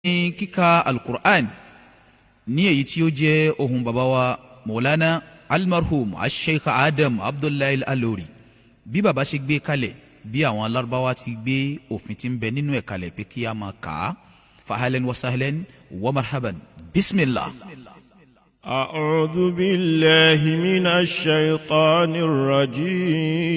kíka al-Qur'an ní èyí tí ó jẹ́ ohun bàbá wa Maulana almarhum Sheikh Adam Abdullahi Al-Ilory bí bàbá ṣe gbé kalẹ̀ bí àwọn alárúbáwá ti gbé òfin tí ń bẹ nínú ẹ̀ kalẹ̀ pé kí a máa kà á fahalen wa sahlen wa marhaban bismillah. أعوذ بالله من الشيطان الرجيم.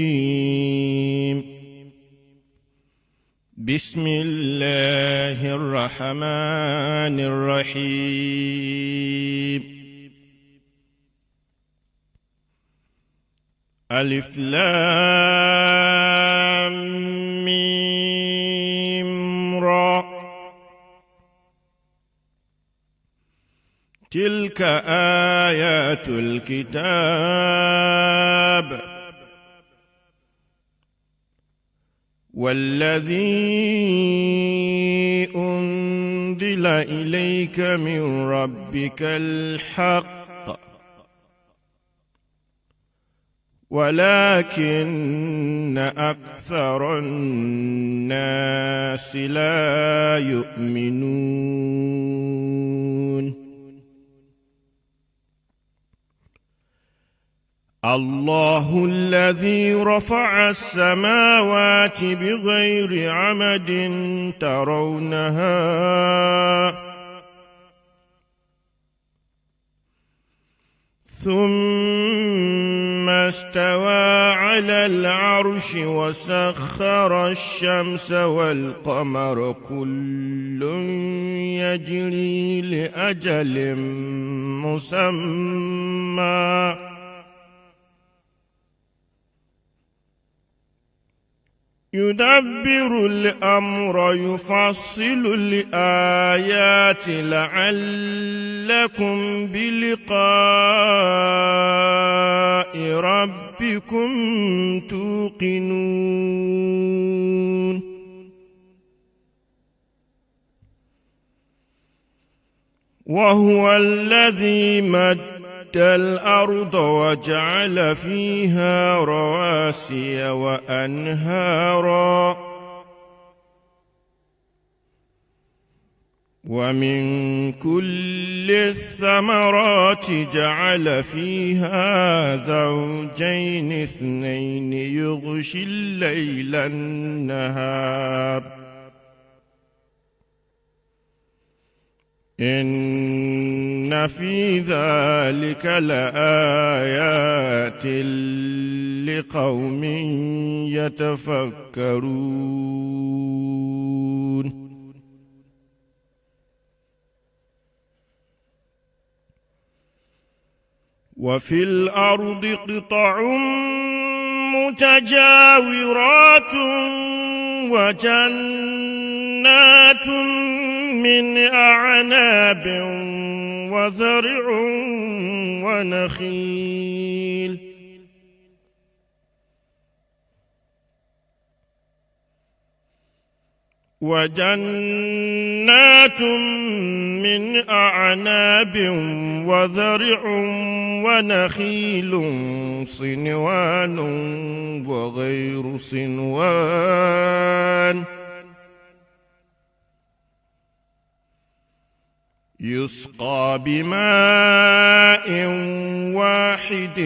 بسم الله الرحمن الرحيم. ألف لام ميم را تلك آيات الكتاب والذي أنزل إليك من ربك الحق ولكن أكثر الناس لا يؤمنون. الله الذي رفع السماوات بغير عمد ترونها ثم استوى على العرش وسخر الشمس والقمر كل يجري لأجل مسمى يدبر الأمر يفصل الآيات لعلكم بلقاء ربكم توقنون. وهو الذي مد الأرض وجعل فيها رواسي وأنهارا ومن كل الثمرات جعل فيها زوجين اثنين يغشي الليل النهار إن في ذلك لآيات لقوم يتفكرون. وفي الأرض قطع متجاورات وجنات من أعناب وزرع ونخيل صنوان وغير صنوان يسقى بماء واحد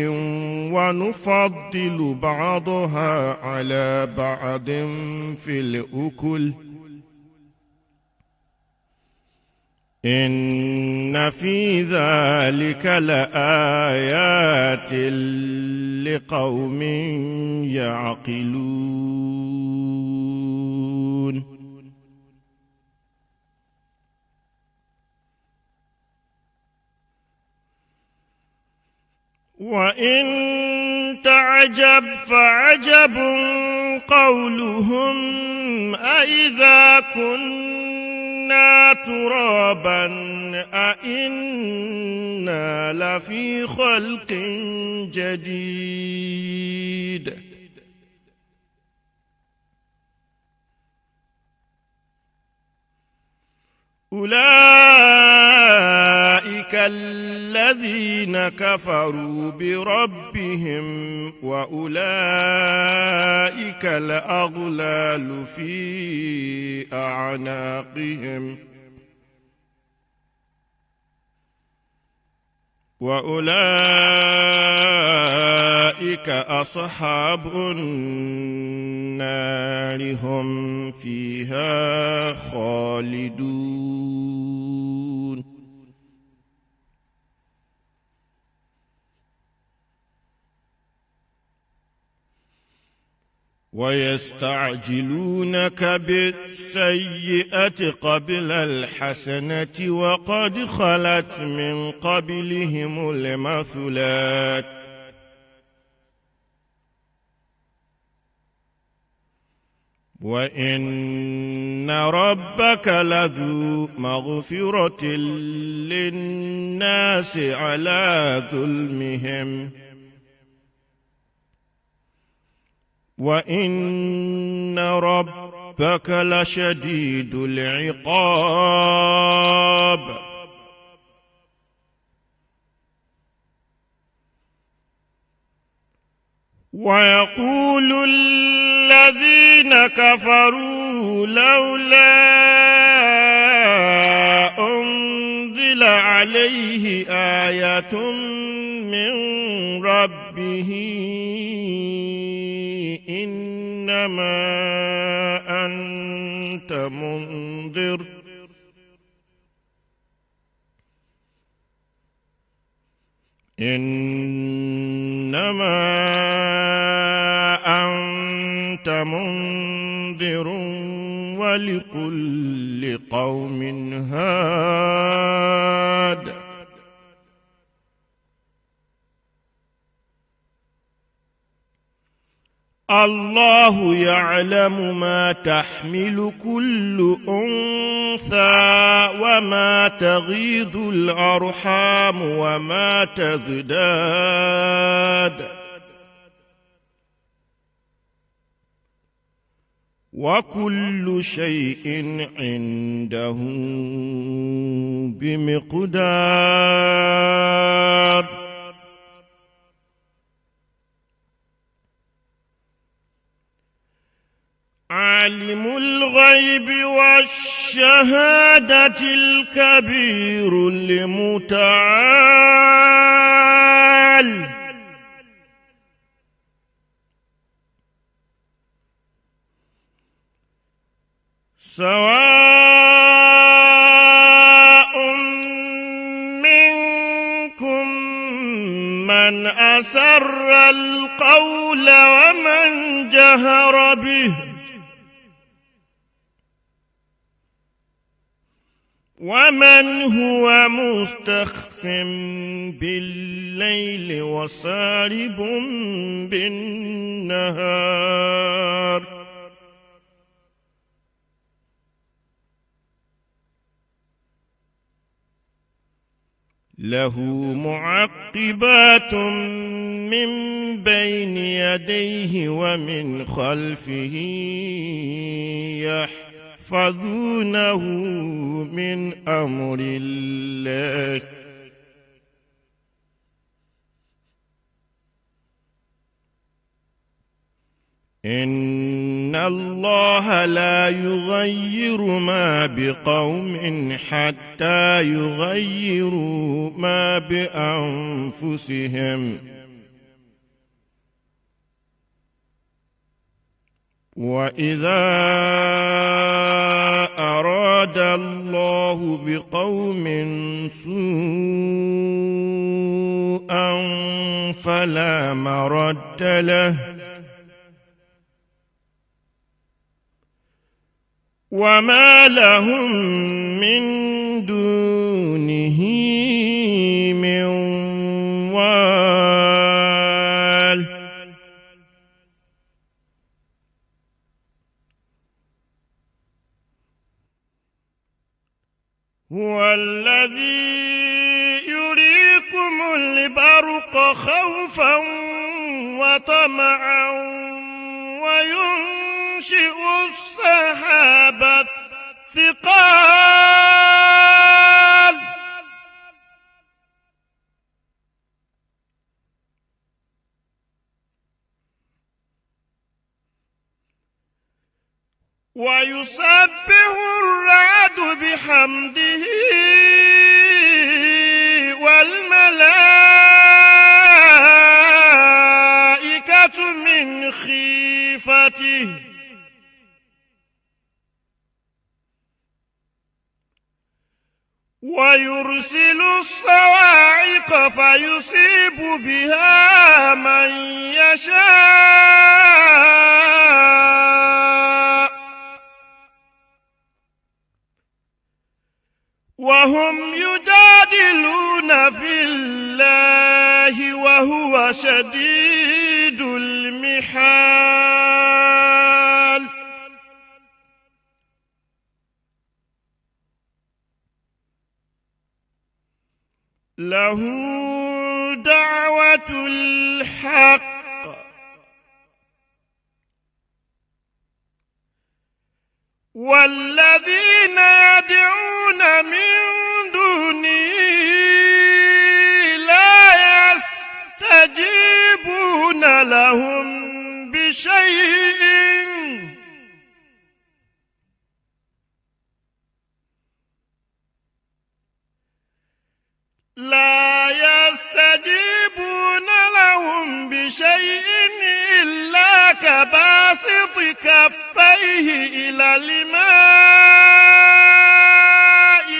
ونفضل بعضها على بعض في الأكل إن في ذلك لآيات لقوم يعقلون. وإن تعجب فعجب قولهم أإذا كنا ترابا أإنا لفي خلق جديد أولئك الذين كفروا بربهم وأولئك الأغلال في أعناقهم وأولئك أصحاب النار هم فيها خالدون. ويستعجلونك بالسيئة قبل الحسنة وقد خلت من قبلهم المثلات وإن ربك لذو مغفرة للناس على ظلمهم وإن ربك لشديد العقاب. ويقول الذين كفروا لولا أنزل عليه آية من ربه إنما أنت منذر إنما أنت منذر ولكل قوم هاد. الله يعلم ما تحمل كل أنثى وما تغيض الأرحام وما تزداد وكل شيء عنده بمقدار. عالم الغيب والشهادة الكبير المتعال. سواء منكم من أسر القول ومن جهر به ومن هو مستخف بالليل وسارب بالنهار. له معقبات من بين يديه ومن خلفه يحفظونه من أمر الله. إن الله لا يغير ما بقوم حتى يغيروا ما بأنفسهم. وإذا أراد الله بقوم سوءا فلا مرد له وما لهم من دونه من وال. هو الذي يريكم البرق خوفا وطمعا وينشئ السحاب الثقال ويسبح الرعد بحمده والملائكة بحكمته ويرسل الصواعق فيصيب بها من يشاء وهم يجادلون في الله وهو شديد المحال له دعوة الحق والذين يدعون من دونه لا يستجيبون لهم بشيء إلا كباسط كفيه إلى الماء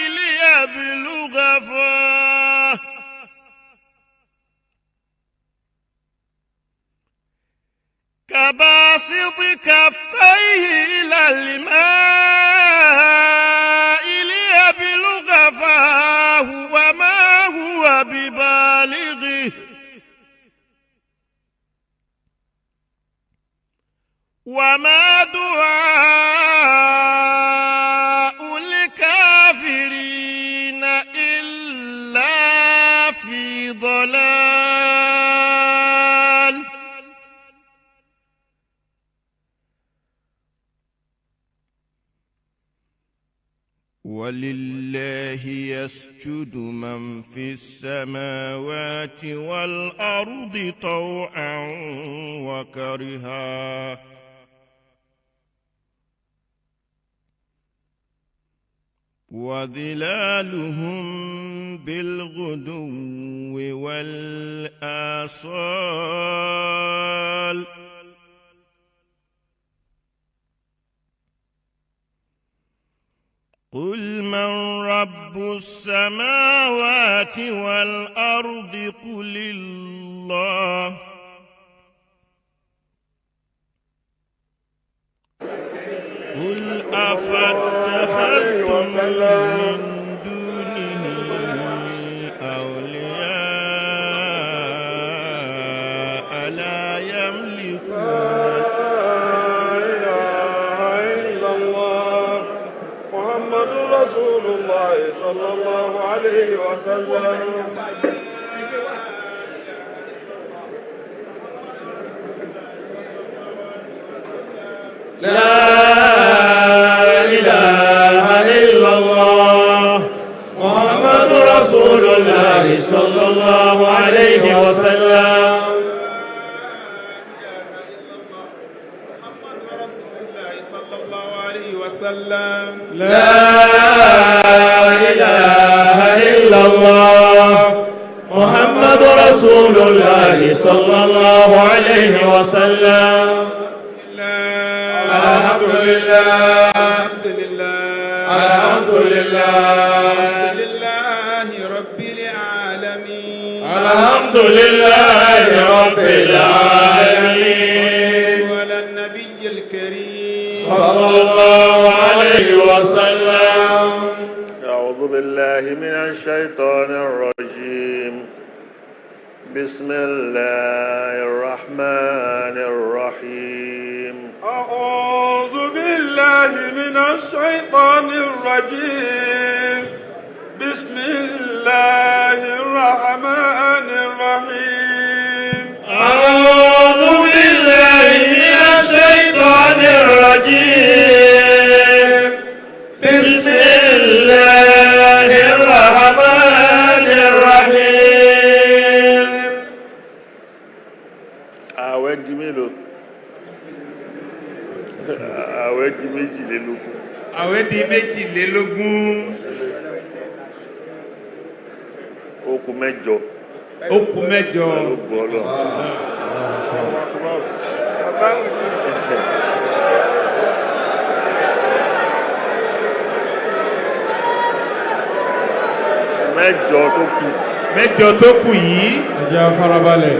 ليبلغ فاه كباسط كفيه إلى الماء ليبلغ فاه وما هو ببالغه وما دعاء الكافرين إلا في ضلال ولله يسجد من في السماوات والأرض طوعا وكرها وظلالهم بالغدو والآصال قل من رب السماوات والأرض قل الله قل أفاتخذتم من دونه أولياء لا يملكون إلا الله محمد رسول الله صلى الله عليه وسلم لا إله إلا الله محمد رسول الله صلى الله عليه وسلم لا إله إلا الله محمد رسول الله صلى الله عليه وسلم الحمد لله الحمد لله الحمد لله رب العالمين الحمد لله رب العالمين على النبي الكريم صلى الله عليه وسلم. أعوذ بالله من الشيطان الرجيم. بسم الله الرحمن الرحيم. أعوذ بالله من الشيطان الرجيم. بسم الله الرحمن الرحيم. أعوذ بالله من الشيطان الرجيم. بسم الله الرحمن الرحيم. àwẹ̀ di mélòó? àwẹ̀ di méjìlélógún. àwẹ̀ di méjìlélógún. ó kù mẹ́jọ. ó kù mẹ́jọ. pẹ̀lú gbọ́lọ̀. mẹ́jọ tó kù yìí. ẹ jẹ́ á farabalẹ̀.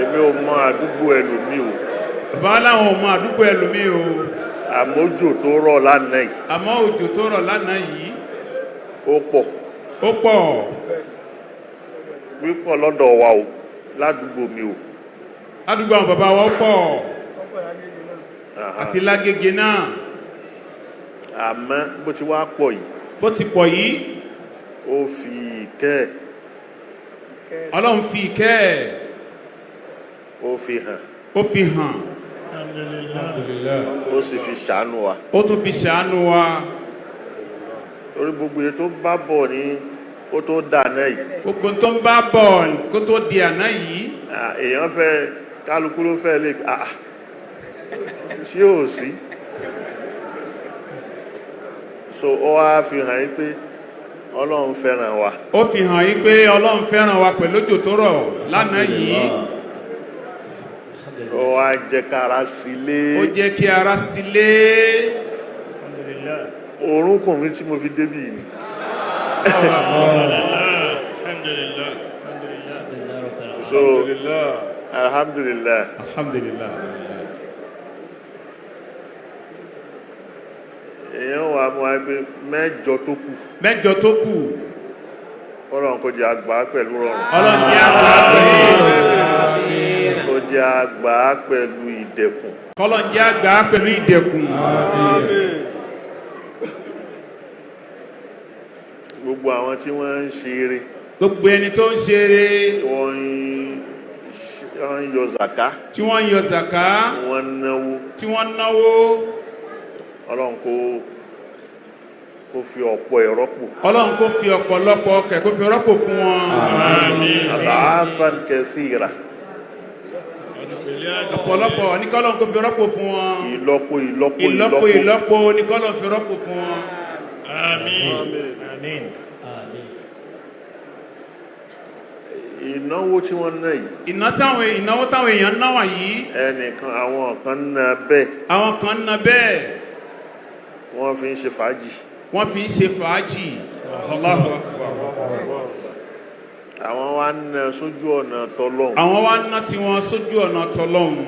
èmi ò mọ àdúgbò ẹlòmíì o. bàbá láwọn ò mọ àdúgbò ẹlòmíì o. àmọ́ òjò tó rọ̀ lánàá yìí. àmọ́ òjò tó rọ̀ lánàá yìí. ó pọ̀. ó pọ̀. wípọ̀ lọ́dọ̀ wa o ládùúgbò mi o. ládùúgbò àwọn bàbá wa pọ̀. àti lágége náà. àmọ́ bó ti wá pọ̀ yìí. bó ti pọ̀ yìí. ó fi ìkẹ́ ẹ̀. ọlọ́run fi ìkẹ́ ẹ̀. ó fi hàn. ó fi hàn. ó sì fi ṣàánú wa. ó tún fi ṣàánú wa. orí gbogbo èyí tó bá bọ̀ ní kó tó dànà yìí. gbogbo tó ń bá bọ̀ kó tó di àná yìí. èèyàn fẹ́ kálukú ló fẹ́ lè ṣé ò sí. so ó wá fi hàn yí pé ọlọ́run fẹ́ràn wa. ó fi hàn yí pé ọlọ́run fẹ́ràn wa pẹ̀lú òjò tó rọ̀ lánàá yìí. ó wá jẹ́ ká ara sílé. ó jẹ́ kí ara sílé. orúnkún mi tí mo fi débì ni. so alhamdulillah. alhamdulillah. èèyàn wà mú wa pé mẹ́jọ tó kù. mẹ́jọ tó kù. ọlọ́run kò jẹ́ àgbà pẹ̀lú rọrùn. ọlọ́run jẹ́ àgbà pẹ̀lú kò jẹ́ àgbà pẹ̀lú ìdẹ̀kùn. ọlọ́run jẹ́ àgbà pẹ̀lú ìdẹ̀kùn. gbogbo àwọn tí wọ́n ń ṣe eré. gbogbo ẹni tó ń ṣe eré. wọ́n ń yọ zàká. tí wọ́n ń yọ zàká. wọ́n náwó. tí wọ́n náwó. ọlọ́run kó fi ọ̀pọ̀ ẹ̀ rọ́pò. ọlọ́run kó fi ọ̀pọ̀lọpọ̀ ọkẹ̀ kó fi rọ́pò fún wọn. àmín. ad'afan kathira. ọ̀pọ̀lọpọ̀ ní kọ́lọ́run kó fi rọ́pò fún wọn. ìlọ́po ní kọ́lọ́run fi rọ́pò fún wọn. àmín. àmín. ìnáwó tí wọ́n ná yìí. ìnáwó táwọn èèyàn náwà yìí. ẹnìkan àwọn kan ná bẹ́ẹ̀. àwọn kan ná bẹ́ẹ̀. wọ́n fi ń ṣe fàájì. wọ́n fi ń ṣe fàájì. Allahu Akbar. àwọn wa ń ná sójú ọ̀nà tọlọ́hun. àwọn wa ń ná tiwọn sójú ọ̀nà tọlọ́hun.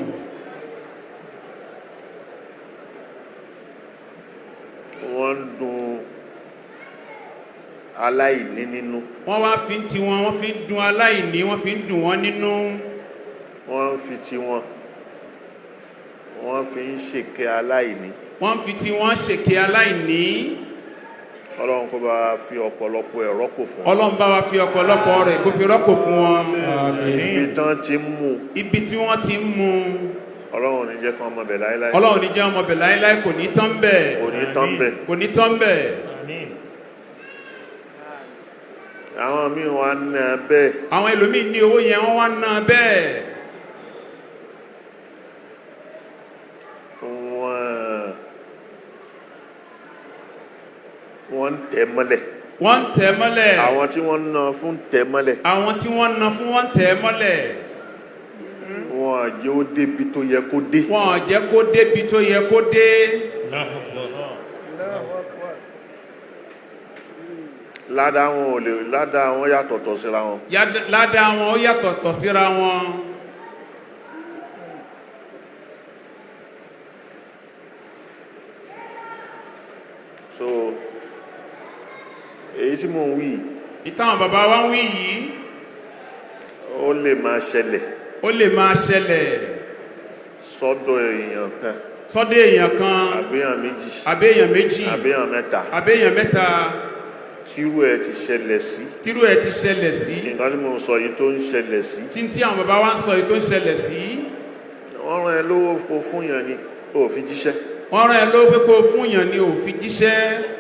wọ́n ń dùn aláìní nínú. wọ́n wá fi tiwọn wọ́n fi ń dùn aláìní wọ́n fi ń dùn wọ́n nínú. wọ́n fi tiwọn wọ́n fi ń ṣèkẹ́ aláìní. wọ́n fi tiwọn ṣèkẹ́ aláìní. ọlọ́run kó bá wa fi ọ̀pọ̀lọpọ̀ ẹ̀ rọ́pò fún wọn. ọlọ́run bá wa fi ọ̀pọ̀lọpọ̀ rẹ̀ kó fi rọ́pò fún wọn. ibi tán ti ń mú. ibi tí wọ́n ti ń mú. ọlọ́run ò ní jẹ́ kán ọmọ bẹ̀ láéláé. ọlọ́run ò ní jẹ́ ọmọ bẹ̀ láéláé kò ní tán bẹ̀. kò ní tán bẹ̀. kò ní tán bẹ̀. àwọn míì wá ń ná bẹ́ẹ̀. àwọn ẹlòmíì ní owó yẹn wọ́n wá ń ná bẹ́ẹ̀. wọ́n ń tẹ̀ mọ́lẹ̀. wọ́n ń tẹ̀ mọ́lẹ̀. àwọn tí wọ́n ń ná fún tẹ̀ mọ́lẹ̀. àwọn tí wọ́n ń ná fún wọ́n ń tẹ̀ mọ́lẹ̀. wọn à jẹ́ ó débi tó yẹ kó dé. wọn à jẹ́ kó débi tó yẹ kó dé. ládàá wọn yàtọ̀tọ̀ síra wọn. ládàá wọn ó yàtọ̀tọ̀ síra wọn. so èyí tí mò ń wí. ìtàn bàbá wa ń wí yìí. ó lè máa ṣẹlẹ̀. ó lè máa ṣẹlẹ̀. sọ́dọ̀ èèyàn kan. sọ́dọ̀ èèyàn kan. àbẹ́yàn méjì. àbẹ́yàn méjì. àbẹ́yàn mẹ́ta. àbẹ́yàn mẹ́ta. tírú ẹ̀ ti ṣẹlẹ̀ sí. tírú ẹ̀ ti ṣẹlẹ̀ sí. nǹkan tí mo ń sọ yìí tó ń ṣẹlẹ̀ sí. tí àwọn bàbá wa ń sọ yìí tó ń ṣẹlẹ̀ sí. wọ́n rán ẹ lówó kó fún yàn ni ó fi jíṣẹ́. wọ́n rán ẹ lówó pé kó fún yàn ni ó fi jíṣẹ́.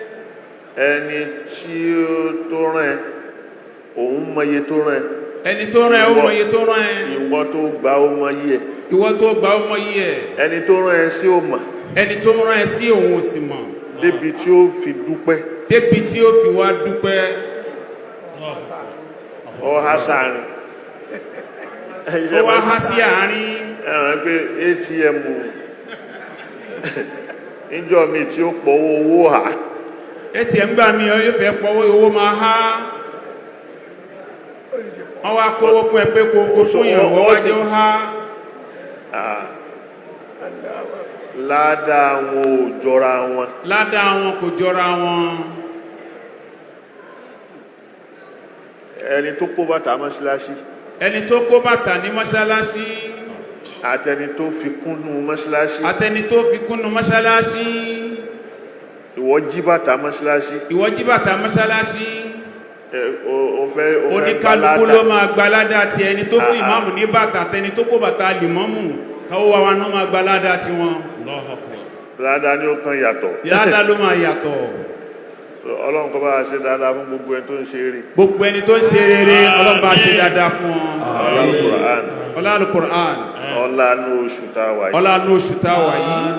ẹni tí ó tó rán ẹ òun mọye tó rán ẹ. ẹni tó rán ẹ ó mọye tó rán ẹ. ìwọ tó gbà ó mọye ẹ. ìwọ tó gbà ó mọye ẹ. ẹni tó rán ẹ sí ò mọ̀. ẹni tó rán ẹ sí òun ò sì mọ̀. débi tí ó fi dúpẹ́. débi tí ó fi wá dúpẹ́. ó há sáárín. ó wá há sí àárín. ẹ̀rọ pé atm níjọ́ mi tí ó pọ̀ owó hà. ATM gbà mí ó fẹ́ pọ̀wọ́ owó máa há wọ́n wá kówó fún ẹ pé kó fún ìyàwó wájú ó há ládàá wọn ò jọra wọn. ládàá wọn kò jọra wọn. ẹni tó kó bàtà mọ́ṣáláṣí. ẹni tó kó bàtà ní mọ́ṣáláṣí. àtẹni tó fi kúnnú mọ́ṣáláṣí. àtẹni tó fi kúnnú mọ́ṣáláṣí. ìwọ jí bàtà mọ́ṣáláṣí. ìwọ jí bàtà mọ́ṣáláṣí. o oníkálukú ló máa gbaládá ti ẹni tó fún ìmáàmù ní bàtà àtẹni tó kó bàtà lìmọ́mù káwọ́ wa náà máa gbaládá ti wọn. ládàá ni ó kan yàtọ̀. ládàá ló máa yàtọ̀. ọlọ́run kó bá a ṣe dáadáa fún gbogbo ẹni tó ń ṣe eré. gbogbo ẹni tó ń ṣe rere ọlọ́run bá a ṣe dáadáa fún wọn. ọlá Al-Qur'an. ọlá ní oṣù tá a wà yìí. ọlá ní oṣù tá a wà yìí.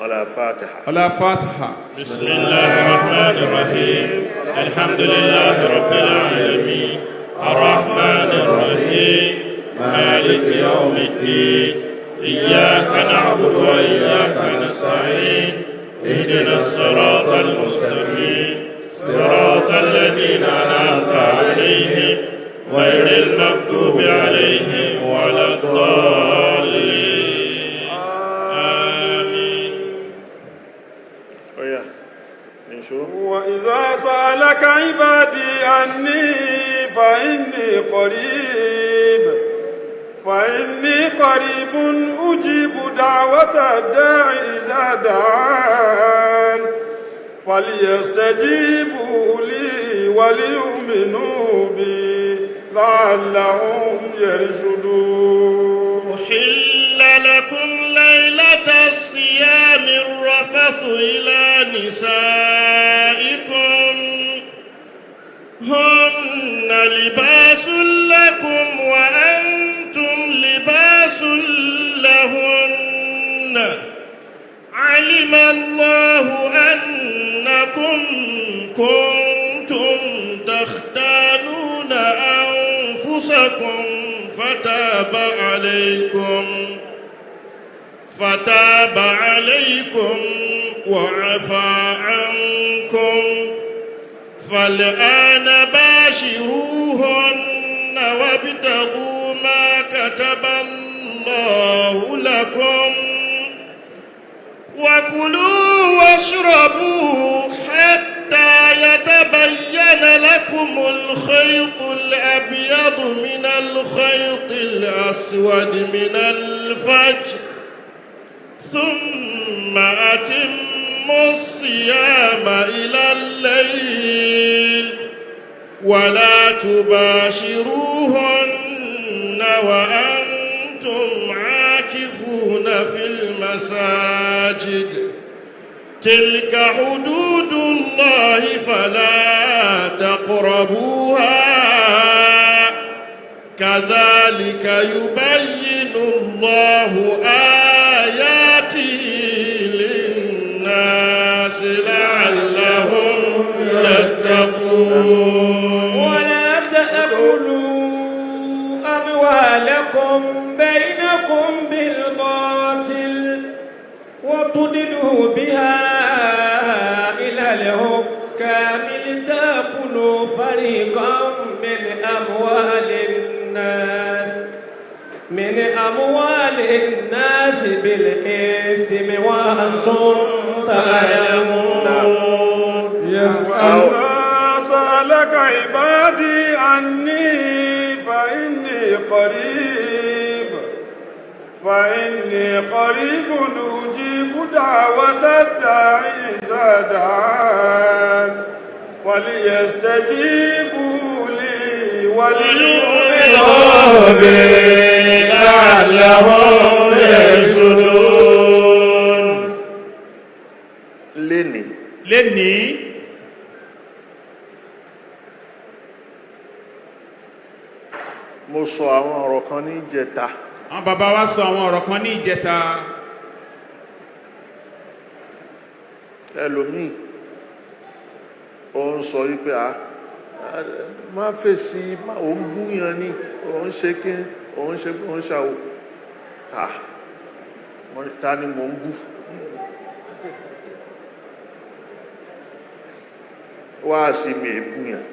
ọlá Fatiha. ọlá Fatiha. bismillahir rahmanir rahim alhamdulillahi rabbil alamin arrahmanir rahim maliki yawmiddin iyyaka na'budu wa iyyaka nasta'in اهدنا الصراط المستقيم صراط الذين أنعمت عليهم غير المغضوب عليهم ولا الضالين آمين. وإذا سألك عبادي عني فإني قريب أجيب دعوة الداعي إذا دعان فليستجيبوا لي وليؤمنوا بي لعلهم يرشدون. أحل لكم ليلة الصيام الرفث إلى نسائكم هن لباس لكم وأنتم لباس لهن علم الله أنكم كنتم تختانون أنفسكم فتاب عليكم وعفى عنكم فالآن باشروهن وابتغوا ما كتب الله لكم وكلوا واشربوا حتى يتبين لكم الخيط الأبيض من الخيط الأسود من الفجر ثم أتموا الصيام إلى الليل ولا تباشروهن وأنتم عاكفون في المساجد تلك حدود الله فلا تقربوها كذلك يبين الله آياته للناس لعلهم يتقون. ولا تأكلوا أموالكم بينكم بالباطل وتدلوا بها إلى الحكام لتأكلوا فريقا من أموال الناس بالإثم وأنتم تعلمون. سألك عبادي عني فإني قريب أجيب دعوة الداعي إذا دعان فليستجيبوا لي وليؤمنوا بي لعلهم يرشدون. lénìí mo sọ àwọn ọ̀rọ̀ kan ní ìjẹta. àwọn bàbá wa sọ àwọn ọ̀rọ̀ kan ní ìjẹta. ẹlòmíì ó ń sọ wípé má fèsì òun búyàn ní òun ṣe kí òun ṣàwò ta ni mò ń bú wáàsí mi è búyàn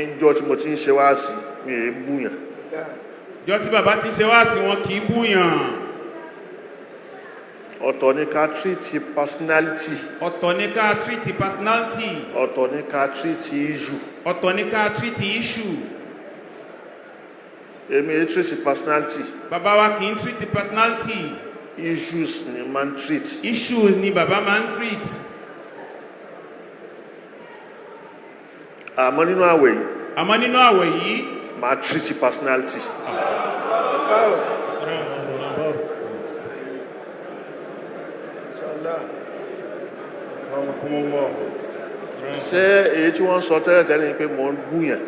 ìjọ tí mo ti ń ṣe wáàsí mi è búyàn jọ tí bàbá ti ṣe wáàsí wọn kì í búyàn. ọ̀tọ̀ ní ká treat personality ọ̀tọ̀ ní ká treat personality. ọ̀tọ̀ ní ká treat issue ọ̀tọ̀ ní ká treat issue. èmi è treat personality bàbá wa kì í treat personality. issues ni man treat issues ni bàbá máa ń treat. àmọ́ nínú àwẹ̀ yìí máa treat personality ṣé èyí tí wọ́n sọ tẹ́lẹ̀ pé mo ń búyàn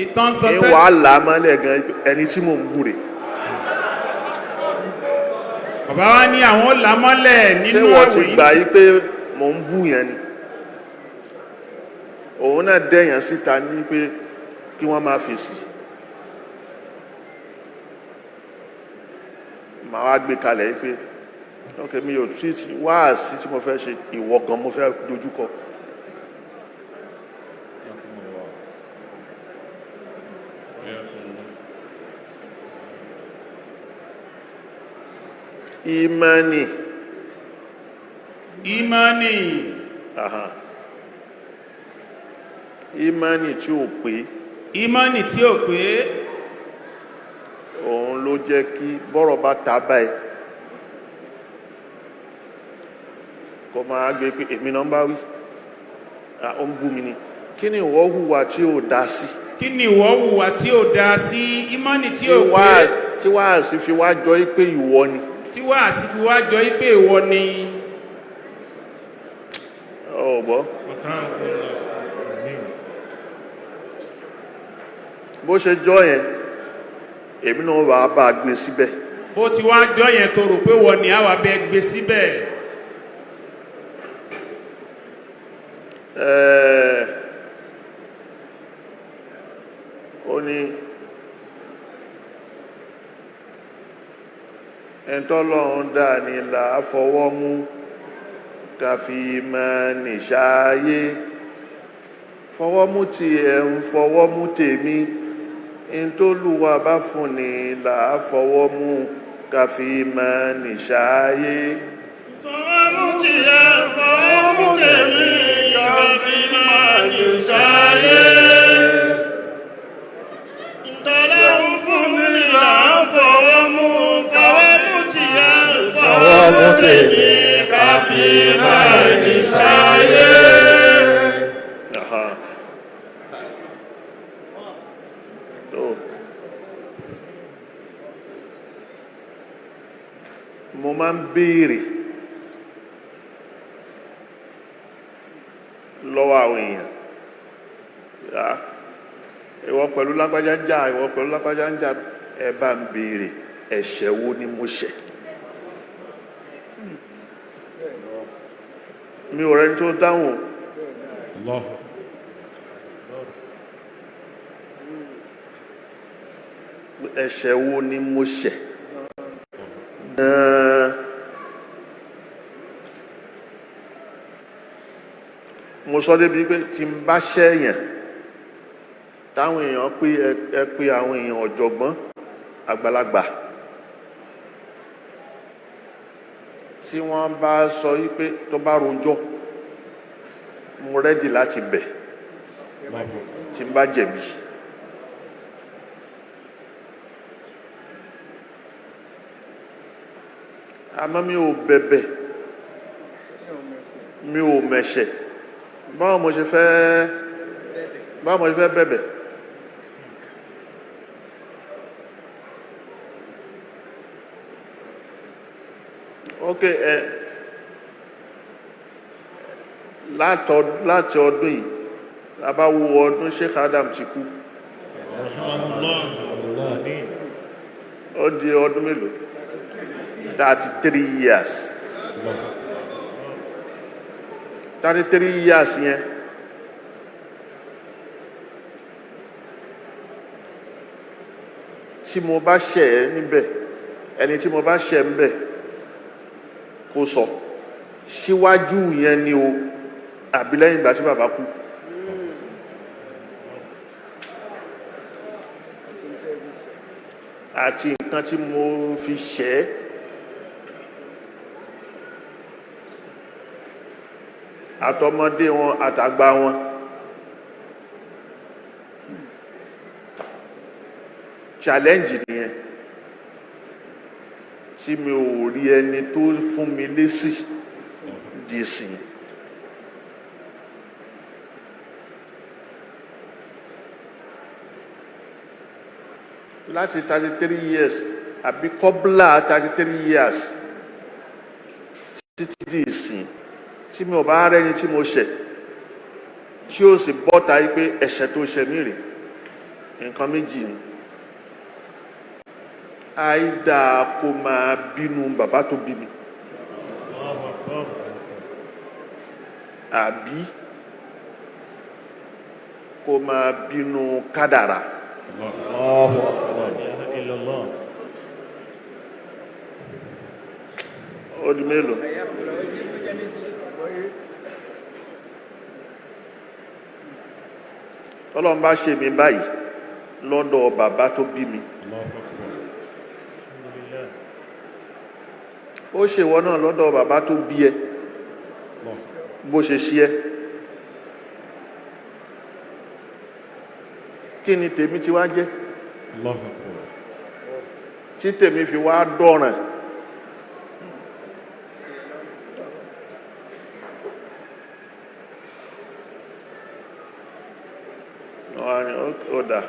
ìtàn sọ ní tẹ́lẹ̀. wàhálà mọ́lẹ̀ gan ẹni tí mo ń búre bàbá wa ní àwọn làmọ́lẹ̀ ṣé nínú wọ́n ti àwẹ̀ gbà yìí. yí pé mo ń búyàn ni òun náà dẹ̀yàn síta ní pé kí wọ́n máa fèsì màá wá gbé kalẹ̀ yí pé ok mi ò treat wáàsí tí mo fẹ́ ṣe ìwọ gan mo fẹ́ dojúkọ ìmánì tí ò pé ìmánì tí ò pé òun ló jẹ́ kí bọ́rọ̀ bá ta báyìí kó máa gbé pé èmi náà ń bá wí ó ń bú mi ni kí ni ìwọ hùwà tí ò dá sí kí ni ìwọ hùwà tí ò dá sí ìmánì tí ò pé tí wáàsí fi wá jọ pé ìwọ ni tí wáàsí fi wá jọ pé ìwọ ni. ọ̀gbọ́ bó ṣe jọ yẹn èmi náà wà bá gbé síbẹ̀ bó ti wá jọ yẹn tó rò pé wọ́n ní àwa bẹ gbé síbẹ̀. ó ní ẹ̀ńtọ́lọ́run dà ní là á fọwọ́ mú káfí máa nìṣáyé fọwọ́ mú tiẹ̀ ń fọwọ́ mú tèmi ìtòlúwa bá fún ni là á fọwọ́ mú káfí máa nìṣáyé. fọwọ́ mú tiẹ̀ fọwọ́ mú tèmi káfí máa nìṣáyé. ìtọ́lọ́run fún mi là á fọwọ́ mú tiẹ̀ fọwọ́ mú tèmi káfí máa nìṣáyé. mo máa ń béèrè lọ́wọ́ àwọn èèyàn ìwọ pẹ̀lú lágbájá ń jà ìwọ pẹ̀lú lágbájá ń jà ẹ bá ń béèrè ẹ̀ṣẹ̀ wo ni mo ṣẹ̀ mi ò rẹni tó dáhùn ẹ̀ṣẹ̀ wo ni mo ṣẹ̀ mo sọ débi pé tí n bá ṣẹ̀yàn táwọn èèyàn pé àwọn èèyàn ọ̀jọ̀gbọ́n àgbàlagbà tí wọ́n bá sọ wípé tó bá rojọ́ mo rẹ́dì láti bẹ̀ tí n bá jẹ̀bi àmọ́ mi ò bẹ̀bẹ̀ mi ò mẹ̀ṣẹ̀ báwo mo ṣe fẹ́ bẹ̀bẹ̀ ok láti ọdún yìí la bá wo ọdún Sheikh Adam ti kú ó di ọdún mélòó 33 years 33 years yẹn tí mo bá ṣẹ̀ ẹ́ níbẹ̀ ẹni tí mo bá ṣẹ̀ níbẹ̀ kó sọ síwájú yẹn ni o àbí lẹ́yìn ìgbà tí bàbá kú. Àti nǹkan tí mo fi ṣẹ́ àtọmọdé wọn àtàgbà wọn. Challenge nìyẹn tí mi ò rí ẹni tó fún mi lésì dì sí. Láti 33 years àbí kọ́bílà 33 years títí di ìsìn tí mi ò bá rẹ́ni tí mo ṣẹ̀ tí ó sì bọ́ta yí pé ẹ̀ṣẹ̀ tó ṣẹ̀ mí rè, nǹkan méjì ni. Àìdá kó máa bínú bàbá tó bí mi, àbí kó máa bínú kádàrá. Ó di mélòó? Ọlọ́run bá ṣe mi báyìí lọ́dọ̀ bàbá tó bí mi, ó ṣe ìwọ náà lọ́dọ̀ bàbá tó bí ẹ bó ṣe ṣe ẹ́. Kí ni tèmi ti wá jẹ́ tí tèmi fi wá dọ̀ràn? Ọ̀dà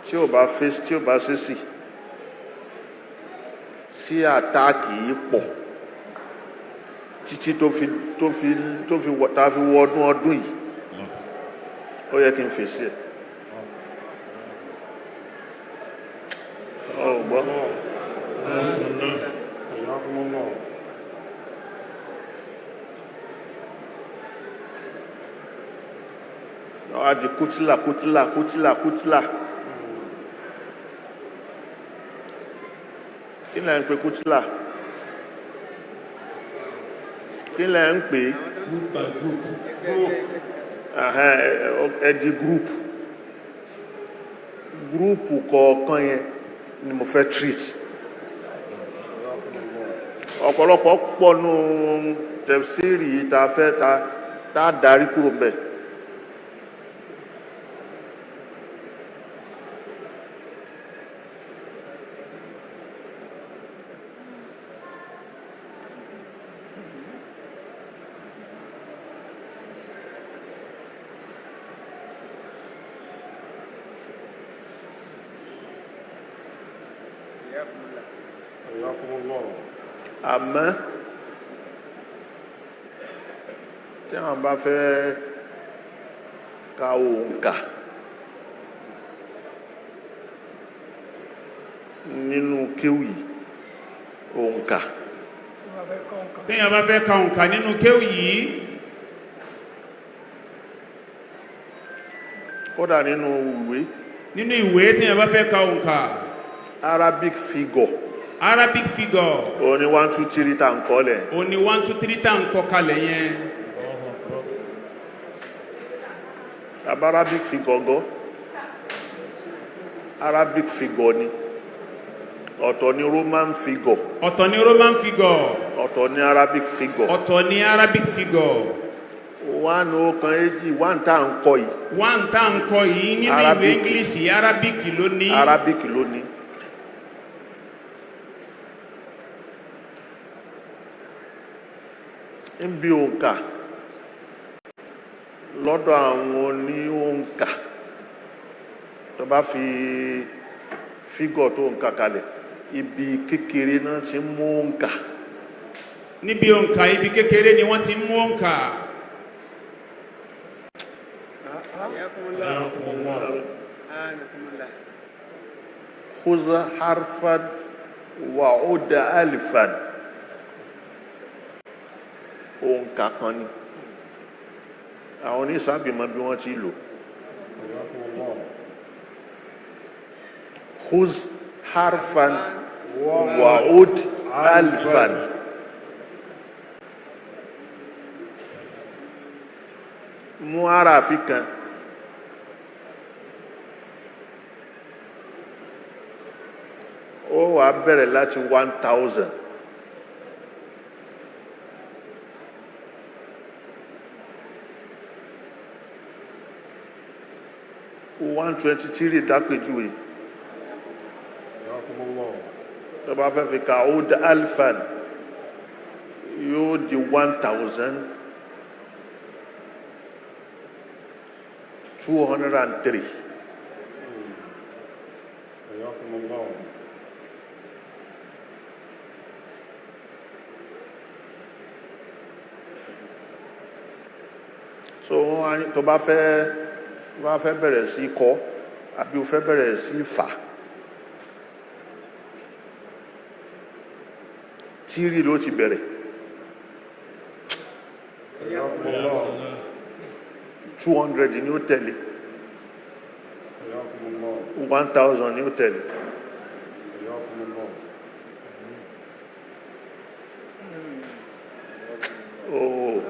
tí ò bá fèsì, tí ò bá sẹ́sì sí àtáàkì yìí pọ̀ títí tó fi wọ ọdún yìí, ó yẹ kí n fèsì ẹ̀. Ọ̀gbọ́n a di kútílà. Kí lẹ́ ń pè kútílà? Kí lẹ́ ń pè? Ẹ̀dì gúrúùpù kọ̀ọ̀kan yẹn ni mo fẹ́ treat. Ọ̀pọ̀lọpọ̀ pọ̀ nù tafsiri ta fẹ́ ta darí kúrò bẹ́ẹ̀. Àmọ́ tí àwọn bá fẹ́ ka òǹkà nínú kéwì, òǹkà tí àwọn bá fẹ́ ka òǹkà nínú kéwì yìí, kódà nínú ìwé tí àwọn bá fẹ́ ka òǹkà, Arabic figure ó ní 1 2 3 tá ń kọ́lẹ̀, ó ní 1 2 3 tá ń kọ́ kalẹ̀ yẹn. Arabic figure gọ́, Arabic figure ni ọ̀tọ̀ ni Roman figure, ọ̀tọ̀ ni Roman figure, ọ̀tọ̀ ni Arabic figure, ọ̀tọ̀ ni Arabic figure. 1 ọ̀kan èjì 1 tá ń kọ́ yìí, 1 tá ń kọ́ yìí nínú ìwé English Arabic ló ní. Arabic ló ní. ń bí òǹkà lọ́dọ̀ àwọn oní òǹkà tó bá fi fígọ̀ tó òǹkà kalẹ̀, ibi kékeré náà ti mú òǹkà. Níbi òǹkà ibi kékeré ni wọ́n ti mú òǹkà. Khuza harfan wa uda alifan, òǹkà kan ni àwọn onísàbìmọ̀ bí wọ́n ti lò. Khuz harfan wa ud alifan. mú àràfin kan ó wá bẹ̀rẹ̀ láti 1000 123 dápèjúwe tó bá fẹ́ fi ka old alfan yóò di 1203 so tó bá fẹ́ bẹ̀rẹ̀ sí kọ àbí ó fẹ́ bẹ̀rẹ̀ sí fà tírí ló ti bẹ̀rẹ̀ 200 ni ó tẹ̀lé 1000 ni ó tẹ̀lé oh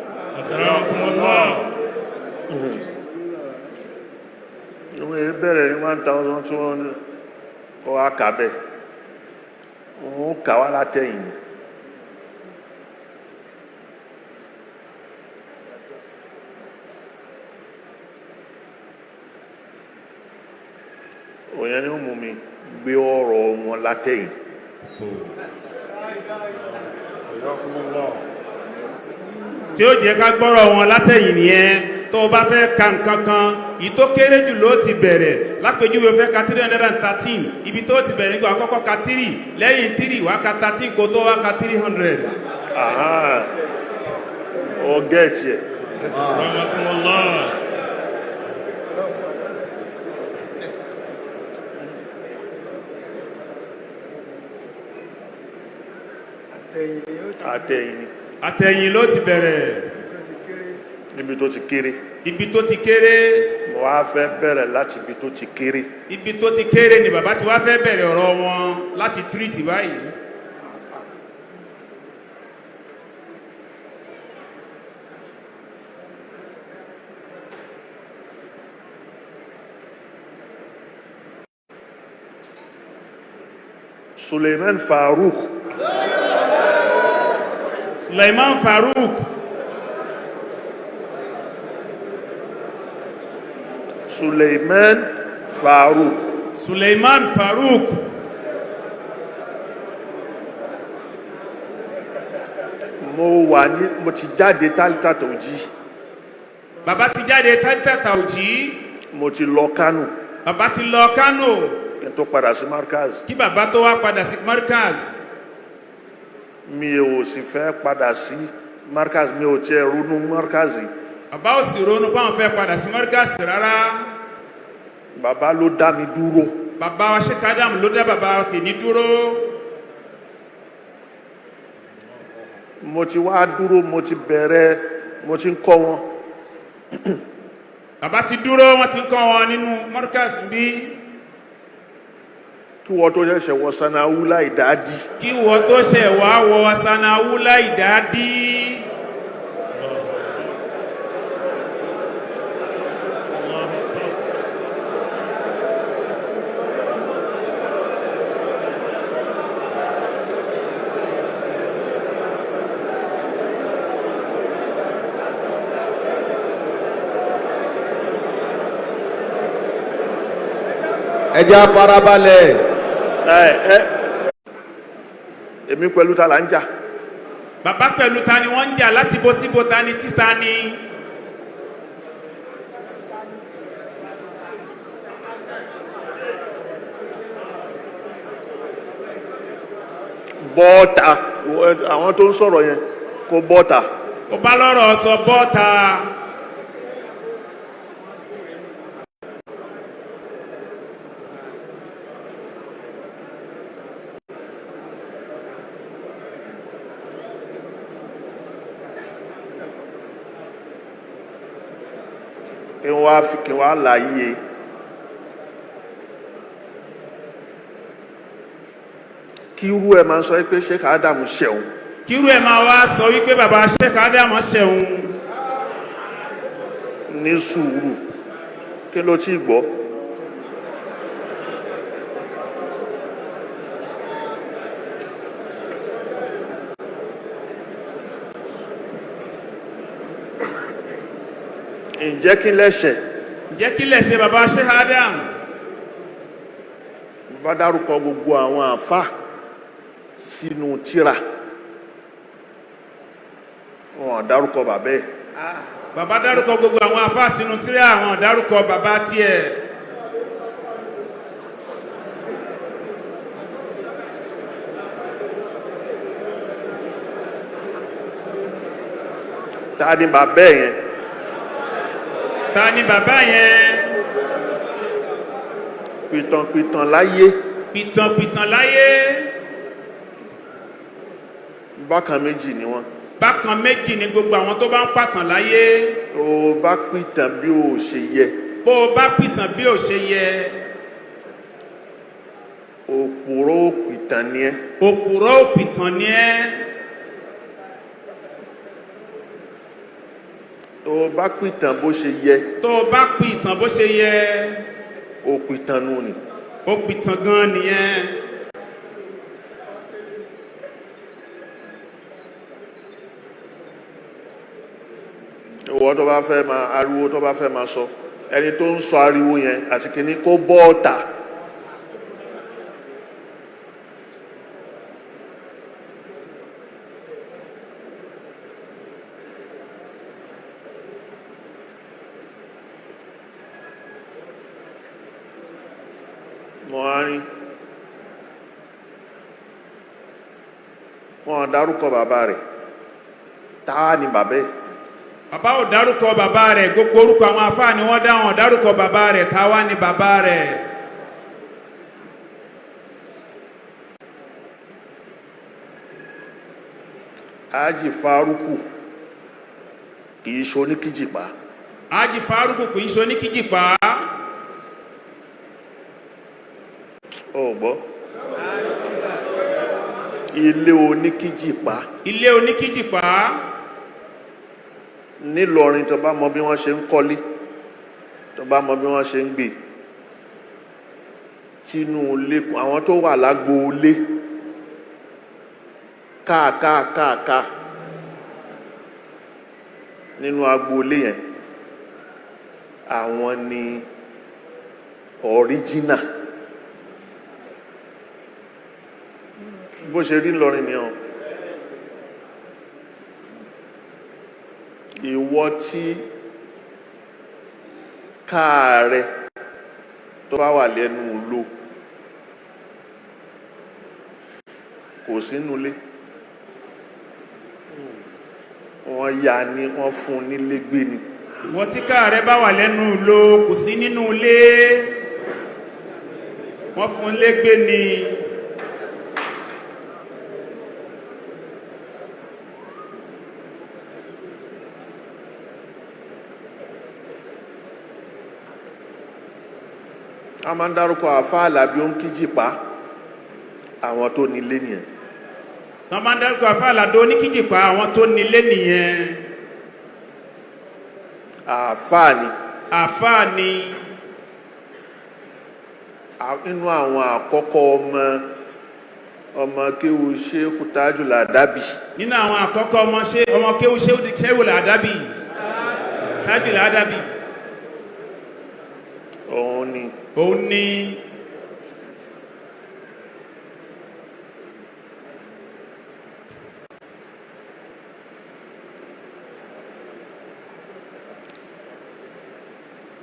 ìwé bẹ̀rẹ̀ ní 1200 kọ́ wá kàbẹ̀ òun kà wá látẹ̀yìn òyìn ni ó mú mi gbé ọ̀rọ̀ wọn látẹ̀yìn tí ó jẹ́ ká gbọ́rọ̀ wọn látẹ̀yìn nìyẹn tó bá fẹ́ ka nǹkan kan yìí tó kéré jù ló ti bẹ̀rẹ̀ lápèjúwe fẹ́ ka 313 ibi tó ti bẹ̀rẹ̀ nígbà àkọ́kọ́ ka 3 lẹ́yìn 3 wá ka 13 kó tó wá ka 300. ó gẹ́ẹ̀tì ẹ̀ àtẹ̀yìn ló ti bẹ̀rẹ̀ níbi tó ti kéré ibi tó ti kéré mo wá fẹ́ bẹ̀rẹ̀ láti ibi tó ti kéré ibi tó ti kéré ni bàbá ti wá fẹ́ bẹ̀rẹ̀ ọ̀rọ̀ wọn láti tírìtì báyìí. Suleiman Farouk Suleiman Farouk Suleiman Farouk Suleiman Farouk mo ti jáde tálítà tó jí bàbá ti jáde tálítà tó jí mo ti lọ Kánò bàbá ti lọ Kánò kí n tó padà sí Markaz kí bàbá tó wá padà sí Markaz mi ò sì fẹ́ padà sí Markaz mi ò tiẹ̀ ronú Markaz yìí bàbá ò sì ronú báwọn fẹ́ padà sí Markaz rárá bàbá ló dá mi dúró bàbá wa Sheikh Adam ló dá bàbá tèmi dúró mo ti wá dúró mo ti bẹ̀rẹ̀ mo ti ń kọ́ wọn bàbá ti dúró wọn ti ń kọ́ wọn nínú Markaz bí kí wọ́n tó ṣẹ̀ṣẹ̀ wọ sanawula ìdádí kí wọ́n tó ṣẹ̀ wá wọ sanawula ìdádí ẹjẹ́ farabalẹ̀. èmi pẹ̀lú ta là ń jà bàbá pẹ̀lú ta ni wọ́n ń jà láti bó síbò ta ni títa ni bọ́ọ̀tà àwọn tó ń sọ̀rọ̀ yẹn kó bọ́ọ̀tà ó bá lọ́rọ̀ sọ bọ́ta kí wá láyé kí irú ẹ̀ máa sọ pé Sheikh Adam ṣẹ̀wọ̀n kírú ẹ̀ máa wá sọ wípé bàbá Sheikh Adam ṣẹ̀hun ní sùúrù kí ló ti gbọ́. ǹjẹ́ kí lẹ́ṣẹ̀. ǹjẹ́ kí lẹ́ṣẹ̀ bàbá Sheikh Adam. bá dárúkọ gbogbo àwọn àfá sínú tírà wọn dárúkọ bàbá ẹ̀. bàbá dárúkọ gbogbo àwọn àfá sínú tírà àwọn dárúkọ bàbá tiẹ̀. ta ni bàbá ẹ̀ yẹn. ta ni bàbá yẹn. pìtànpìtàn láyé. pìtànpìtàn láyé. bákan méjì ni wọ́n. bákan méjì ni gbogbo àwọn tó bá ń pàtàn láyé. tó o bá pìtàn bí o ṣe yẹ. bó o bá pìtàn bí o ṣe yẹ. òpùrọ́ òpìtàn ni ẹ́. òpùrọ́ òpìtàn ni ẹ́. tó o bá pìtàn bó ṣe yẹ. tó o bá pìtàn bó ṣe yẹ. òpìtàn nù ni. òpìtàn gan nìyẹn. ìwọ tó bá fẹ́ máa ariwo tó bá fẹ́ máa sọ ẹni tó ń sọ ariwo yẹn àti kìíní kó bọ́ ọ̀tà. wọn dárúkọ bàbá rẹ̀ táà ni bàbá ẹ̀. bàbá ò dárúkọ bàbá rẹ̀, gbogbo orúkọ àwọn àfáà ni wọ́n dáhùn dárúkọ bàbá rẹ̀, táwa ni bàbá rẹ̀. Ájì Fárúkù kìí ṣe oníkíjìpá. Ájì Fárúkù kìí ṣe oníkíjìpá. Ó gbọ́. Ilé oníkíjìpá. Ilé oníkíjìpá. Nílọrin tó bá mọ bí wọ́n ṣe ń kọ́lé, tó bá mọ bí wọ́n ṣe ń gbé, tínú ilé àwọn tó wà lágbo ilé káàkáàkáàká nínú agboolé yẹn àwọn ni original bó ṣe rí lọrin ni ọ ìwọ tí káàrẹ tó bá wà lẹ́nu lò kò sínú ilé wọ́n yà ní wọ́n fún nílé gbé ni. Wọ́n tí káàrẹ bá wà lẹ́nu lò kò sí nínú ilé, wọ́n fún lé gbé ni. A máa ń dárúkọ àfáà Àlàbí ó ń kíjìpá àwọn tó nílé nìyẹn. Wọ́n máa ń dárúkọ àfáà Àlàbí oníkíjìpá àwọn tó nílé nìyẹn. Àfáà ni. Àfáà ni. Nínú àwọn àkọ́kọ́ ọmọ kéwu Sheikh Tajul Adabi. Nínú àwọn àkọ́kọ́ ọmọ kéwu Sheikh Adabi. Tajul Adabi. Òun ni. Òun ni.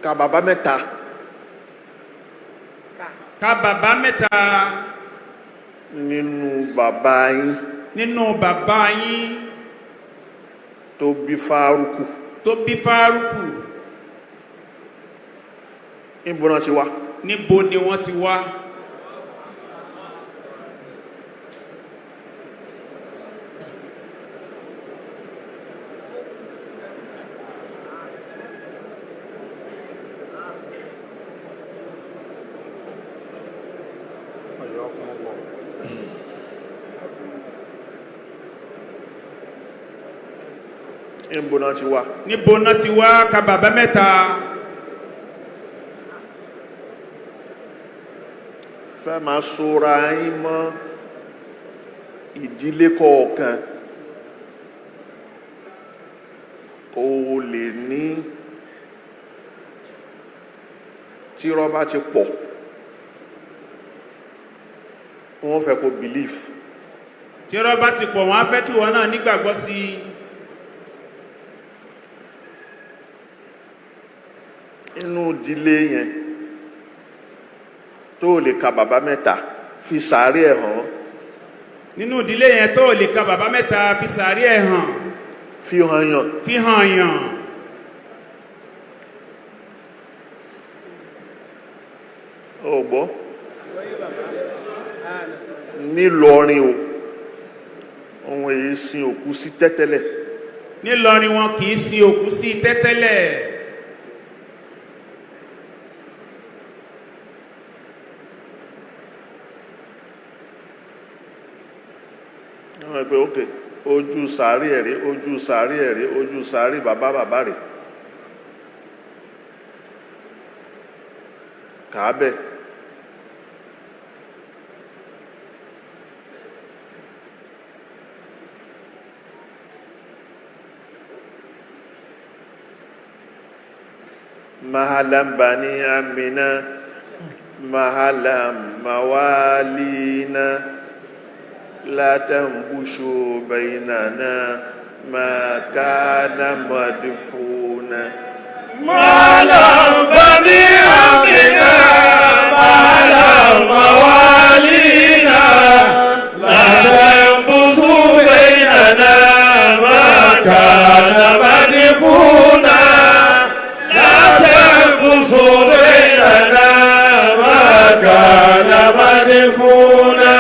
Ka bàbá mẹ́ta. Ka bàbá mẹ́ta. Nínú bàbá yín. Nínú bàbá yín. Tó bí Fárúkù. Tó bí Fárúkù. Níbo náà ti wá? Níbo ni wọ́n ti wá? níbo náà ti wá. níbo náà ti wá ka bàbá mẹ́ta. fẹ́ máa sora yín mọ́ ìdílé kọ̀ọ̀kan kó o lè ní tí rọ́bà ti pọ̀ wọ́n fẹ́ kó belief. tí rọ́bà ti pọ̀ wọ́n á fẹ́ kí wọ́n náà nígbàgbọ́ sí i. inú ìdílé yẹn tó lè ka bàbá mẹ́ta fi sàárè ẹ̀ hàn. nínú ìdílé yẹn tó lè ka bàbá mẹ́ta fi sàárè ẹ̀ hàn. fi hàn yàn. fi hàn yàn. ó gbọ́ nílọrin o ohun èyí sin òkú sí tẹ́tẹ́lẹ̀. nílọrin wọn kì í sin òkú sí tẹ́tẹ́lẹ̀. wọ́n pẹ́ ókè ojú sàárì ẹ̀rí ojú sàárì ẹ̀rí ojú sàárì bàbá bàbá rẹ̀ kàábẹ̀. mahalam bani amina mahalam mawalina la tambushu bainana ma kana madfuna. mahalam bani amina mahalam mawalina la tambushu bainana ma kana madfuna. بيننا ما كان مدفونا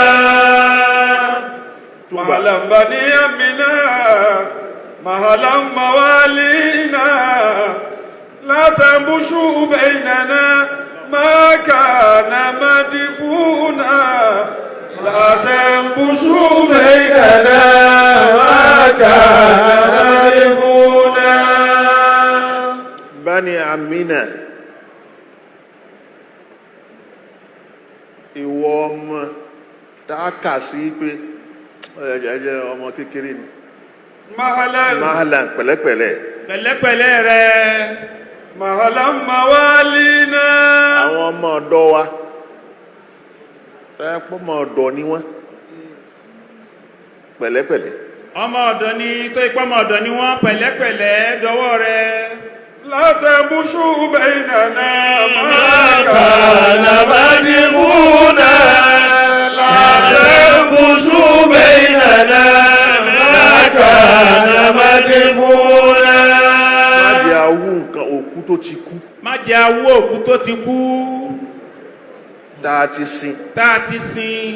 مهلا بني أمنا مهلا موالينا لا تنبشوا بيننا ما كان مدفونا لا تنبشوا بيننا ما كان مدفونا. bani amina ìwọ ọmọ tá a kà sí pé ẹ̀jẹ̀ ọmọ kékeré ni. mahalan pẹ̀lẹ́pẹ̀lẹ́. pẹ̀lẹ́pẹ̀lẹ́ rẹ̀. mahalan mawalina. àwọn ọmọ ọ̀dọ́ wa ẹ pọ́ ọmọ ọ̀dọ́ ni wọ́n pẹ̀lẹ́pẹ̀lẹ́. ọmọ ọ̀dọ́ ni tó ipá ọmọ ọ̀dọ́ ni wọ́n pẹ̀lẹ́pẹ̀lẹ́ dọwọ́ rẹ̀. لا تنبشوا بيننا ما كان مدفونا لا تنبشوا بيننا ما كان مدفونا. má jẹ́ awú nǹkan òkú tó ti kú. má jẹ́ awú òkú tó ti kú. tá a ti sin. tá a ti sin.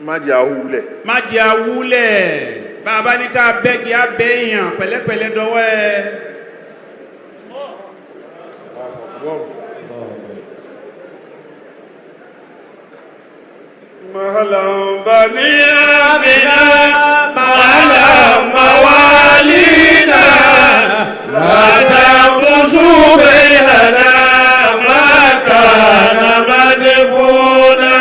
má jẹ́ awúlẹ̀. má jẹ́ awúlẹ̀. bàbá ní ká bẹ́gi abẹ́ èèyàn pẹ̀lẹ́pẹ̀lẹ́ dọwọ́ ẹ. mahalan bani amina mahalan mawalina la tambushu bainana ma kana madfuna.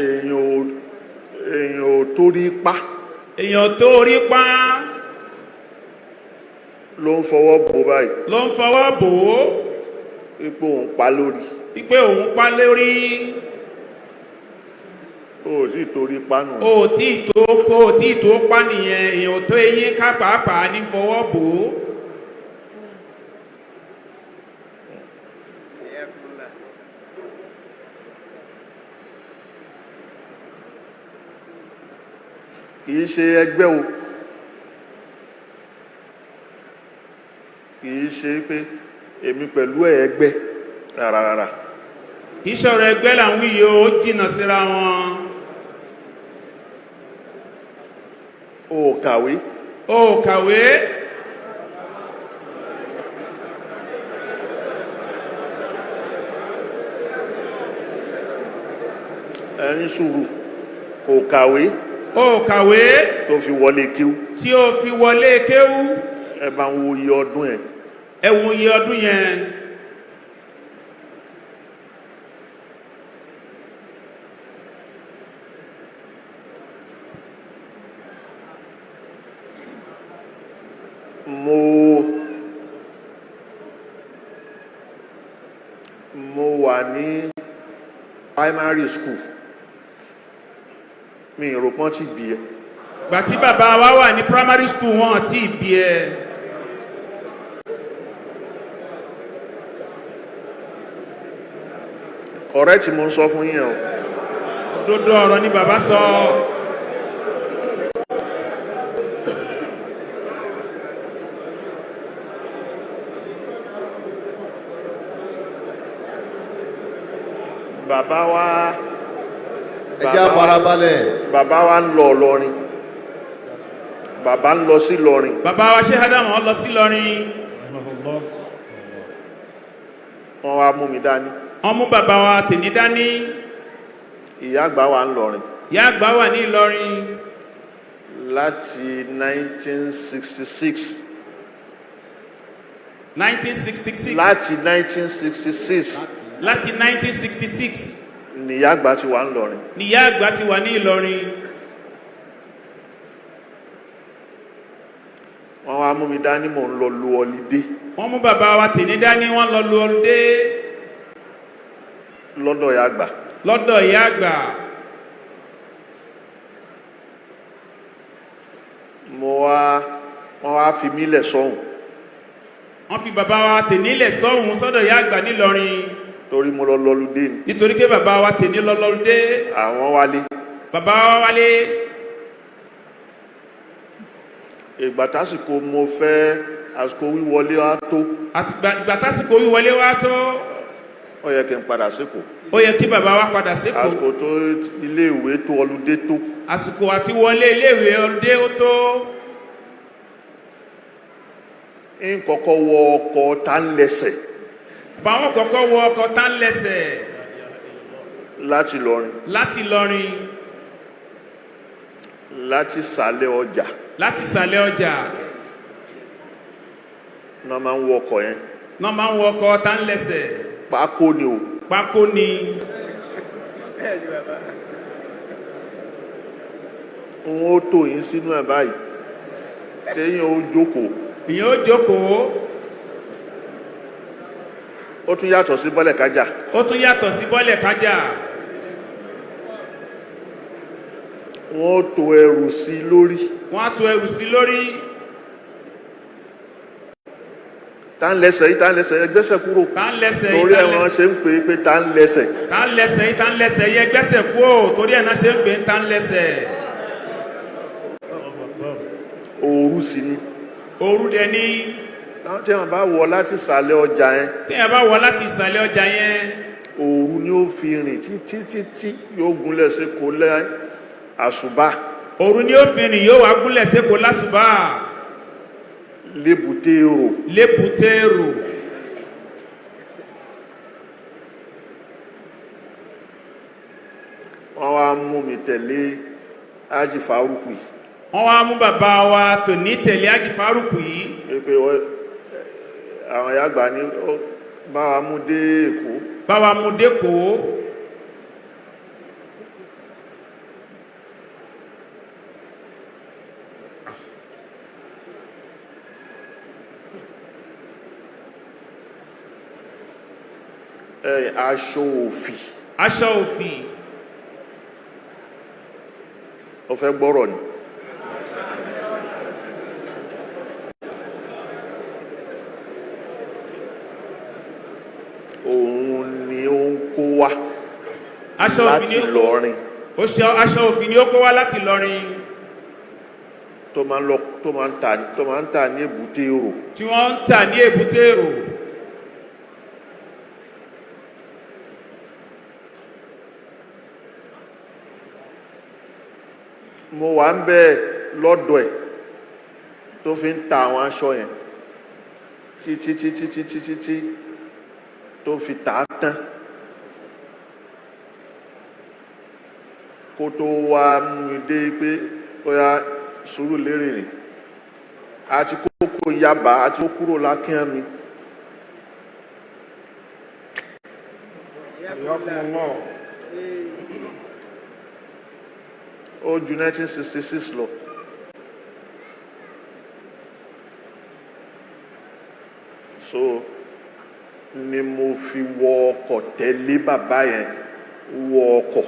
èèyàn ò torí pa. èèyàn tó rí pa. ló ń fọwọ́ bò báyìí. ló ń fọwọ́ bò ó. ipò òun pa lórí. ipò òun pa lórí. o ò tí ì torí pa nù. o ò tí ì tó pa nìyẹn. èèyàn tó eyín ká pàápàá ní fọwọ́ bò ó. kìí ṣe ẹgbẹ́ o kìí ṣe pé èmi pẹ̀lú ẹgbẹ́ rárá. kìí ṣọ̀rọ̀ ẹgbẹ́ làwọn yìí ó jìnnà síra wọn. o kàwé. o kàwé. ẹni sùúrù kò kàwé. ó kàwé tó fi wọlé kíú. tí ó fi wọlé kéwú. ẹ bá ń wo iye ọdún yẹn. ẹ wo iye ọdún yẹn. mo wà ní primary school mi rò pọ́n ti bí ẹ. gbà tí bàbá wa wà ní primary school wọn tí bí ẹ. ọ̀rẹ́ tí mo ń sọ fún yín o. òdodo ọ̀rọ̀ ni bàbá sọ. bàbá wa ẹ jẹ́ á farabalẹ̀. bàbá wa ń lọ Ìlọrin. bàbá ń lọ sí Ìlọrin. bàbá wa Sheikh Adamu lọ sí Ìlọrin. wọ́n wá mú mi dání. wọ́n mú bàbá wa tèmi dání. ìyá àgbà wà ń lọrin. ìyá àgbà wà ní Ìlọrin. láti 1966. 1966. láti 1966. láti 1966. níyà àgbà ti wà ń lọrin. níyà àgbà ti wà ní Ìlọrin. wọ́n wá mú mi dání mò ń lọ lu ọlídé. wọ́n mú bàbá wa tèmi dání wọ́n lọ lu ọlídé. lọ́dọ̀ ìyá àgbà. lọ́dọ̀ ìyá àgbà. wọ́n wá fi mí lẹ̀ sọ́hùn. wọ́n fi bàbá wa tèmi lẹ̀ sọ́hùn sọ́dọ̀ ìyá àgbà nílọrin. torí mo lọ lọ́lúdé ni. nítorí pé bàbá wa tèmi lọ lọ́lúdé. àwọn wálé. bàbá wa wálé. ìgbà tásìkò mo fẹ́ àsìkò wíwọlé wa tó. ìgbà tásìkò wíwọlé wa tó. ó yẹ kí n padà sékòó. ó yẹ kí bàbá wa padà sékòó. àsìkò tó iléèwé tó ọlúdé tó. àsìkò àti wọlé iléèwé ọlúdé ó tó. ń kọ́kọ́ wọ ọkọ̀ tánlẹ̀sẹ̀. báwọn kọ́kọ́ wọ ọkọ̀ tánlẹ̀sẹ̀. láti Ìlọrin. láti Ìlọrin. láti sàlẹ̀ ọjà. láti sàlẹ̀ ọjà. náà máa ń wọ ọkọ̀ yẹn. náà máa ń wọ ọkọ̀ tánlẹ̀sẹ̀. pákó ni o. pákó ni. n ó tò yín sínú ẹ̀ báyìí téèyàn ó jókòó. ìyẹn ó jókòó. ó tún yàtọ̀ sí bọ́lẹ̀ kájà. ó tún yàtọ̀ sí bọ́lẹ̀ kájà. wọ́n ó to ẹrù sí lórí. wọ́n á to ẹrù sí lórí. tá ń lẹ́sẹ̀ yìí tá ń lẹ́sẹ̀ yìí gbẹ́sẹ̀ kúrò. tá ń lẹ́sẹ̀ yìí torí ẹ̀ wọ́n ṣe ń pè é pé tá ń lẹ́sẹ̀. tá ń lẹ́sẹ̀ yìí tá ń lẹ́sẹ̀ yìí gbẹ́sẹ̀ kúrò torí ẹ̀ náà ṣe ń pè é tá ń lẹ́sẹ̀. òru sí ni. òru dẹ̀ ni. tí wọ́n bá wọ̀ láti ìsàlẹ̀ ọjà yẹn. tí wọ́n bá wọ̀ láti ìsàlẹ̀ ọjà yẹn. òru ni ó fi rìn títí títí yóò gúnlẹ̀ sí kò lẹ́ àṣùbà. òru ni ó fi rìn yóò wá gúnlẹ̀ sí kò lásùbà. lébùtérò. lébùtérò. wọ́n wá mú mi tẹ̀lé ájì fárúkù yìí. wọ́n wá mú bàbá wa tòní tẹ̀lé ájì fárúkù yìí. pé àwọn ìyá àgbà ní bá wa mú dé Èkó. bá wa mú dé Èkó. aṣọ òfì. aṣọ òfì. ó fẹ́ gbọ́rọ̀ ni. òun ni ó ń kó wá láti Ìlọrin. aṣọ òfì ni ó kó wá láti Ìlọrin. tó máa ń tà ní èbúté èrò. tí wọ́n ń tà ní èbúté èrò. mo wà ń bẹ lọ́dọ̀ ẹ̀ tó fi ń ta àwọn aṣọ yẹn títí tó fi tà á tán. kó tó wá mú dé pé ó yá Sùúrùlérè rè àti kókó Yaba àti kó kúrò lákíá mi. Ó ju 1966 lọ. So ni mo fi wọ ọkọ̀ tẹ̀lé bàbá yẹn wọ ọkọ̀.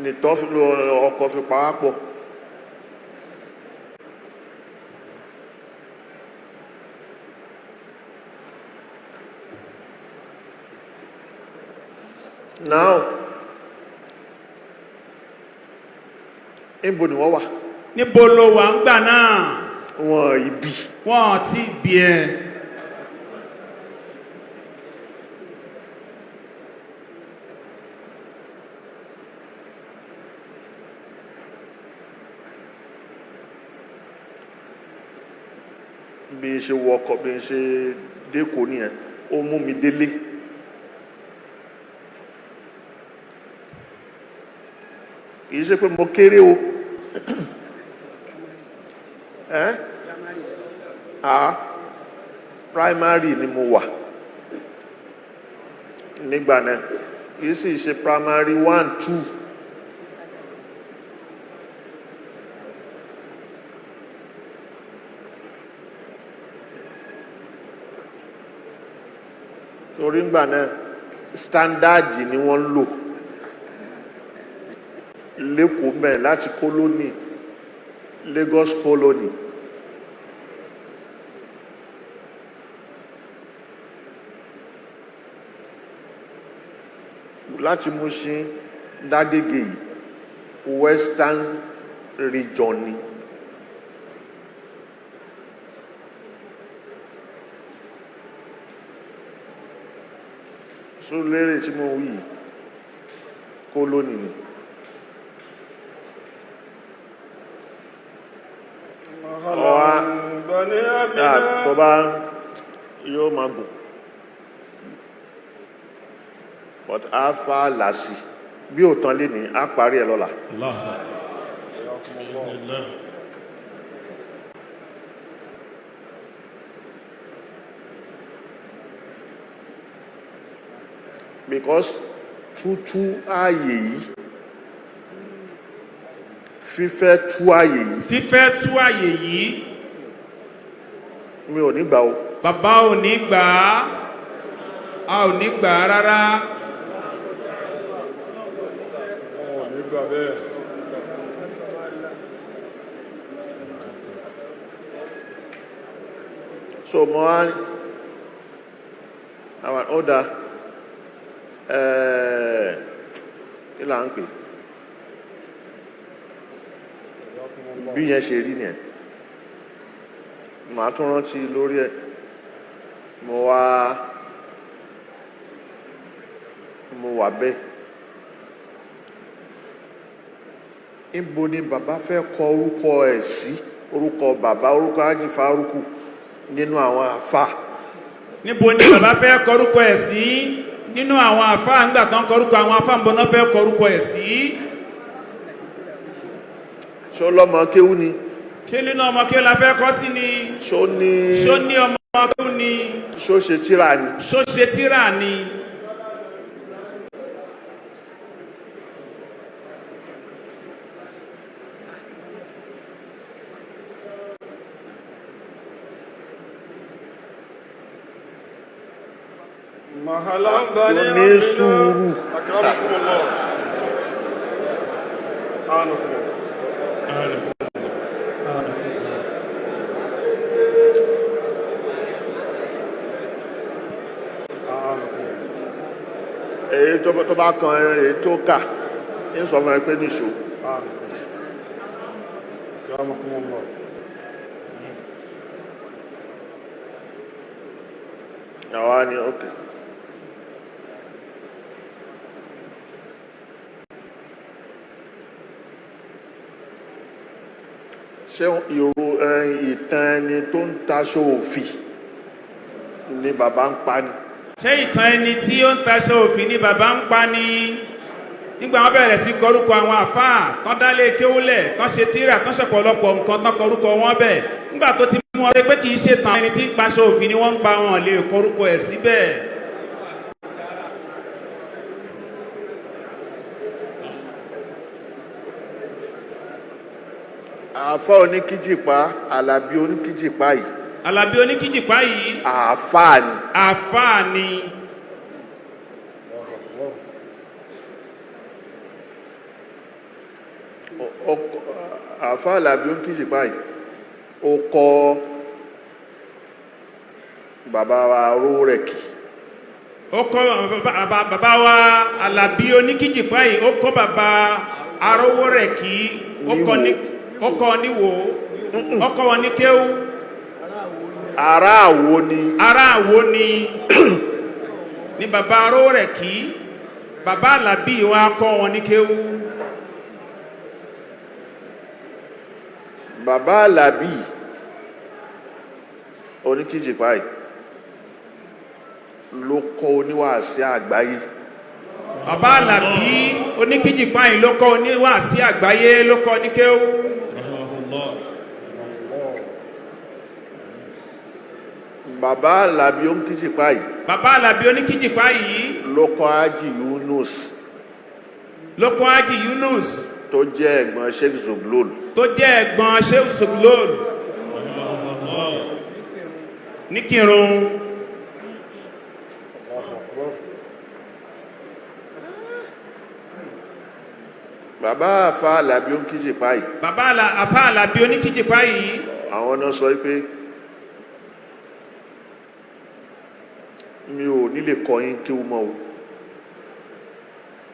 Nìtọ́ fi lọ ọkọ̀ fi pa á pọ̀. Now, níbo ni wọ́n wà? Níbo ló wà ń gbà náà? Wọ́n ibi. Wọ́n ti bí ẹ. Bí n ṣe wọkọ̀ bí n ṣe dékò nìyẹn, ó mú mi délé. Kìí ṣe pé mo kéré o. Primary ni mo wà nígbà náà, kìí sì ṣe primary 1, 2. Torí ńgbà náà standard ni wọ́n ń lò lẹ́kọ̀ọ́ mẹ́ láti colony, Lagos colony. Láti Mushin d'Agege yìí Western region ni. Sùúrùlérè tí mo wí colony ni. Tó bá yóò máa gùn, but a fa làásì bí ò tán lé ní a parí ẹ̀ lọ́la. Because tútú ààyè yìí, fífẹ́ tú ààyè yìí, mi ò ní gbà o. Bàbá ò ní gbà á, a ò ní gbà á rárá. So mo wá àwọn ọ̀dà kí là ń pè bí yẹn ṣe rí nìyẹn. Màá tún rántí lórí ẹ̀. Mo wà bẹ́ẹ̀. Níbo ni bàbá fẹ́ kọ orúkọ ẹ̀ sí? Orúkọ bàbá, orúkọ Hájì Fárúkù nínú àwọn àfà. Níbo ni bàbá fẹ́ kọ orúkọ ẹ̀ sí nínú àwọn àfà? Nígbà tán kọ orúkọ àwọn àfà, níbo náà fẹ́ kọ orúkọ ẹ̀ sí? Ṣó lọ́mọ kéwú ni? Ṣé nínú ọmọ kéwú la fẹ́ kọ́ sí ni? Ṣó ní ọmọ kéwú ni? Ṣó ṣe tírà ni? Ṣó ṣe tírà ni? Ní sùúrù. Èyí tó bá kan èyí tó kà ń sọ fún ẹ pé nìṣó. Àwa ni okay. Ṣé ìtàn ẹni tó ń taṣọ òfì ni bàbá ń pa ni? ṣé ìtàn ẹni tí ó ń taṣọ òfin ni bàbá ń pa ni nígbà wọn bẹ̀rẹ̀ sí kọrúkọ àwọn àfáà tán dálé kéwúlẹ̀ tán ṣe tíra tán ṣọ̀pọ̀lọpọ̀ nǹkan tán kọrúkọ wọn bẹ̀ nígbà tó ti mú wọn pé kì í ṣe tàn ẹni tí ń paṣọ òfin ni wọ́n ń pa wọn lè kọrúkọ ẹ̀ síbẹ̀. àáfà oníkíjìpá Àlàbí oníkíjìpá yìí. Àlàbí oníkíjìpá yìí. àáfà ni. àáfà ni. àáfà Àlàbí oníkíjìpá yìí ó kọ́ bàbá wa rówó rẹ̀ kì. ó kọ́ bàbá wa Àlàbí oníkíjìpá yìí ó kọ́ bàbá arówó rẹ̀ kì ó kọ́ níwò ó kọ́ wọn ní kéwú. ará àwo ni. ará àwo ni ní bàbá arówó rẹ̀ kì bàbá Àlàbí wa kọ́ wọn ní kéwú. bàbá Àlàbí oníkíjìpá yìí ló kọ́ oníwàásí àgbáyé. bàbá Àlàbí oníkíjìpá yìí ló kọ́ oníwàásí àgbáyé ló kọ́ ní kéwú. bàbá Àlàbí oníkíjìpá yìí. bàbá Àlàbí oníkíjìpá yìí ló kọ́ Hájì Yunus. ló kọ́ Hájì Yunus. tó jẹ́ ẹ̀gbọ́n Sheikh Zuglul. tó jẹ́ ẹ̀gbọ́n Sheikh Zuglul. ní Kírun. bàbá àfà Àlàbí oníkíjìpá yìí. bàbá àfà Àlàbí oníkíjìpá yìí. àwọn náà sọ pé mi ò nílè kọ́ yín kéwú mọ́ o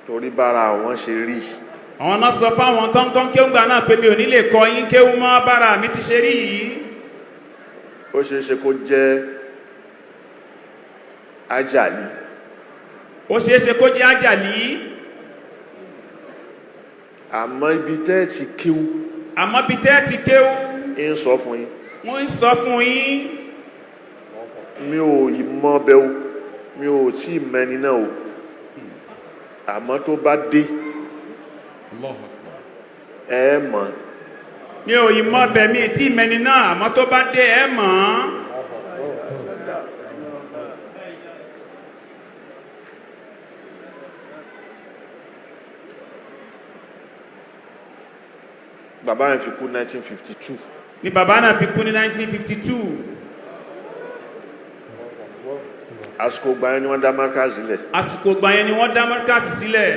torí bára àwọn ṣe rí. àwọn náà sọ fáwọn tọ́ńtọ́ń kéwùgbà náà pé mi ò nílè kọ́ yín kéwú mọ́ bára mi ti ṣe rí yìí. ó ṣeé ṣe kó jẹ́ àjàlí. ó ṣeé ṣe kó jẹ́ àjàlí. àmọ́ ibi tẹ́ ẹ ti kéwú. àmọ́ ibi tẹ́ ẹ ti kéwú. ń sọ fún yín. wọ́n ń sọ fún yín. mi ò yí mọ́ bẹ́ o mi ò tí ì mẹ́ni náà o àmọ́ tó bá dé ẹ mọ̀. mi ò yí mọ́ bẹ́ mi tí ì mẹ́ni náà àmọ́ tó bá dé ẹ mọ̀. bàbá yẹn fi kú 1952. ni bàbá náà fi kú ní 1952. àsìkò gbà yẹn ni wọ́n dá Markaz sílẹ̀. àsìkò gbà yẹn ni wọ́n dá Markaz sílẹ̀.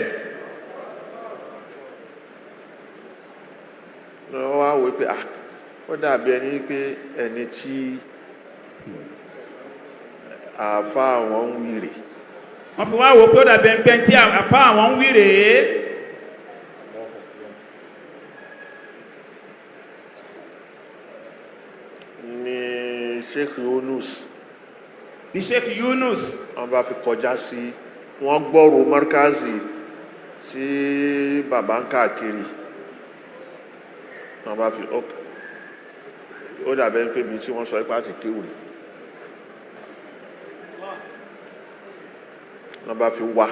wọ́n wá wò pé ó dàbí ẹni pé ẹni tí àáfà àwọn ń wí rè. wọ́n fi wá wò pé ó dàbí ẹni pé tí àáfà àwọn ń wí rèé. ni Sheikh Yunus. ní Sheikh Yunus. wọ́n bá fi kọjá sí wọ́n gbọ́rò Markazi tí bàbá ń káàkiri wọ́n bá fi ó dàbẹ́ pé bí tí wọ́n sọ ipá ti kéwì wọ́n bá fi wá